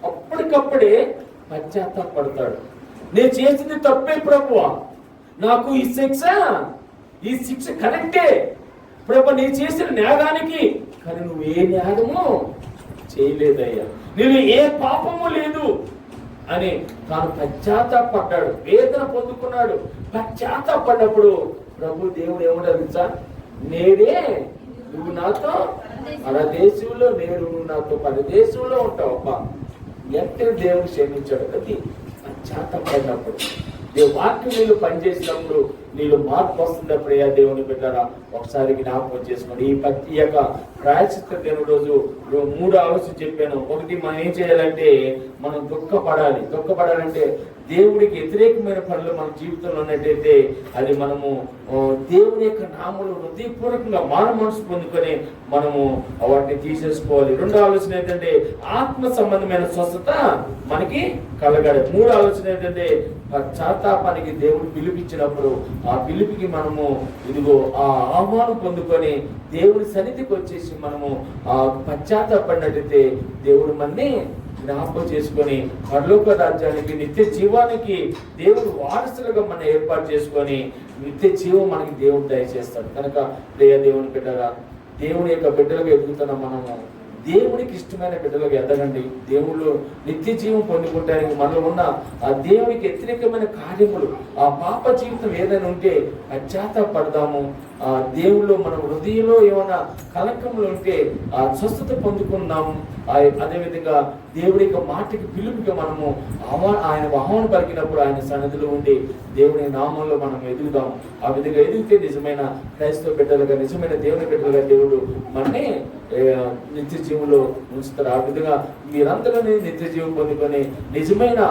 అప్పటికప్పుడే పశ్చాత్తాపడతాడు. నేను చేసింది తప్పే ప్రభువా, నాకు ఈ శిక్ష కరెక్టే ప్రభు, నేను చేసిన నేరానికి, కానీ నువ్వు ఏ నేరము చేయలేదయ్యా, నేను ఏ పాపము లేదు అని తాను పశ్చాత్తాపడ్డాడు, వేదన పొందుకున్నాడు. పశ్చాత్తాపడ్డప్పుడు ప్రభు దేవుడు ఏమంటారు? నేడే నువ్వు నాతో పరదేశంలో, నేడు నువ్వు నాతో పరదేశంలో ఉంటావు అబ్బా. ఎంతనే దేవుడు క్షమించాడు. అది పశ్చాత్తాపడినప్పుడు, వాక్యం నీళ్ళు పనిచేసినప్పుడు నీళ్ళు మార్పు వస్తుందా? ప్రియ దేవుని బిడ్డరా, ఒకసారి జ్ఞాపకం చేసుకోండి. ఈ యొక్క ప్రాయశ్చిత్త దిన రోజు 3 ఆలోచన చెప్పాను. ఒకటి, మనం ఏం చేయాలంటే మనం దుఃఖపడాలంటే దేవుడికి వ్యతిరేకమైన పనులు మన జీవితంలో ఉన్నట్టయితే అది మనము దేవుని యొక్క నామములు హృదయపూర్వకంగా మనసు పొందుకొని మనము వాటిని తీసేసుకోవాలి. 2వ ఆలోచన ఏంటంటే ఆత్మ సంబంధమైన స్వస్థత మనకి కలగాలి. 3వ ఆలోచన ఏంటంటే పశ్చాత్తాపానికి దేవుడు పిలిపించినప్పుడు ఆ పిలుపుకి మనము ఇదిగో ఆ ఆహ్వానం పొందుకొని దేవుడి సన్నిధికి వచ్చేసి మనము ఆ పశ్చాత్తాపడినట్టయితే దేవుడు మనని జ్ఞాపకం చేసుకొని పరలోక రాజ్యానికి, నిత్య జీవానికి దేవుడు వారసులుగా మనం ఏర్పాటు చేసుకొని నిత్య జీవం మనకి దేవుడు దయచేస్తాడు. కనుక ప్రియ దేవుని బిడ్డగా, దేవుని యొక్క బిడ్డలుగా ఎదుగుతున్న మనము దేవునికి ఇష్టమైన బిడ్డలుగా ఎదగండి. దేవుళ్ళు నిత్య జీవం పొందుకుంటానికి మనలో ఉన్న ఆ దేవునికి వ్యతిరేకమైన కార్యములు, ఆ పాప జీవితం ఏదైనా ఉంటే పశ్చాత్తాపడదాము. ఆ దేవుళ్ళు మన హృదయంలో ఏమైనా కలకములు ఉంటే ఆ స్వస్థత పొందుకున్నాము. అదేవిధంగా దేవుడి యొక్క మాటకి పిలుపుగా మనము ఆయన ఆహ్వానం పలికినప్పుడు ఆయన సన్నిధిలో ఉండి దేవుని నామంలో మనం ఎదుగుదాం. ఆ విధంగా ఎదిగితే నిజమైన క్రైస్తవ బిడ్డలుగా, నిజమైన దేవుని బిడ్డలుగా దేవుడు మనని నిత్య జీవంలో ఉంచుతారు. ఆ విధంగా మీరందరూ నిత్య జీవం పొందుకొని నిజమైన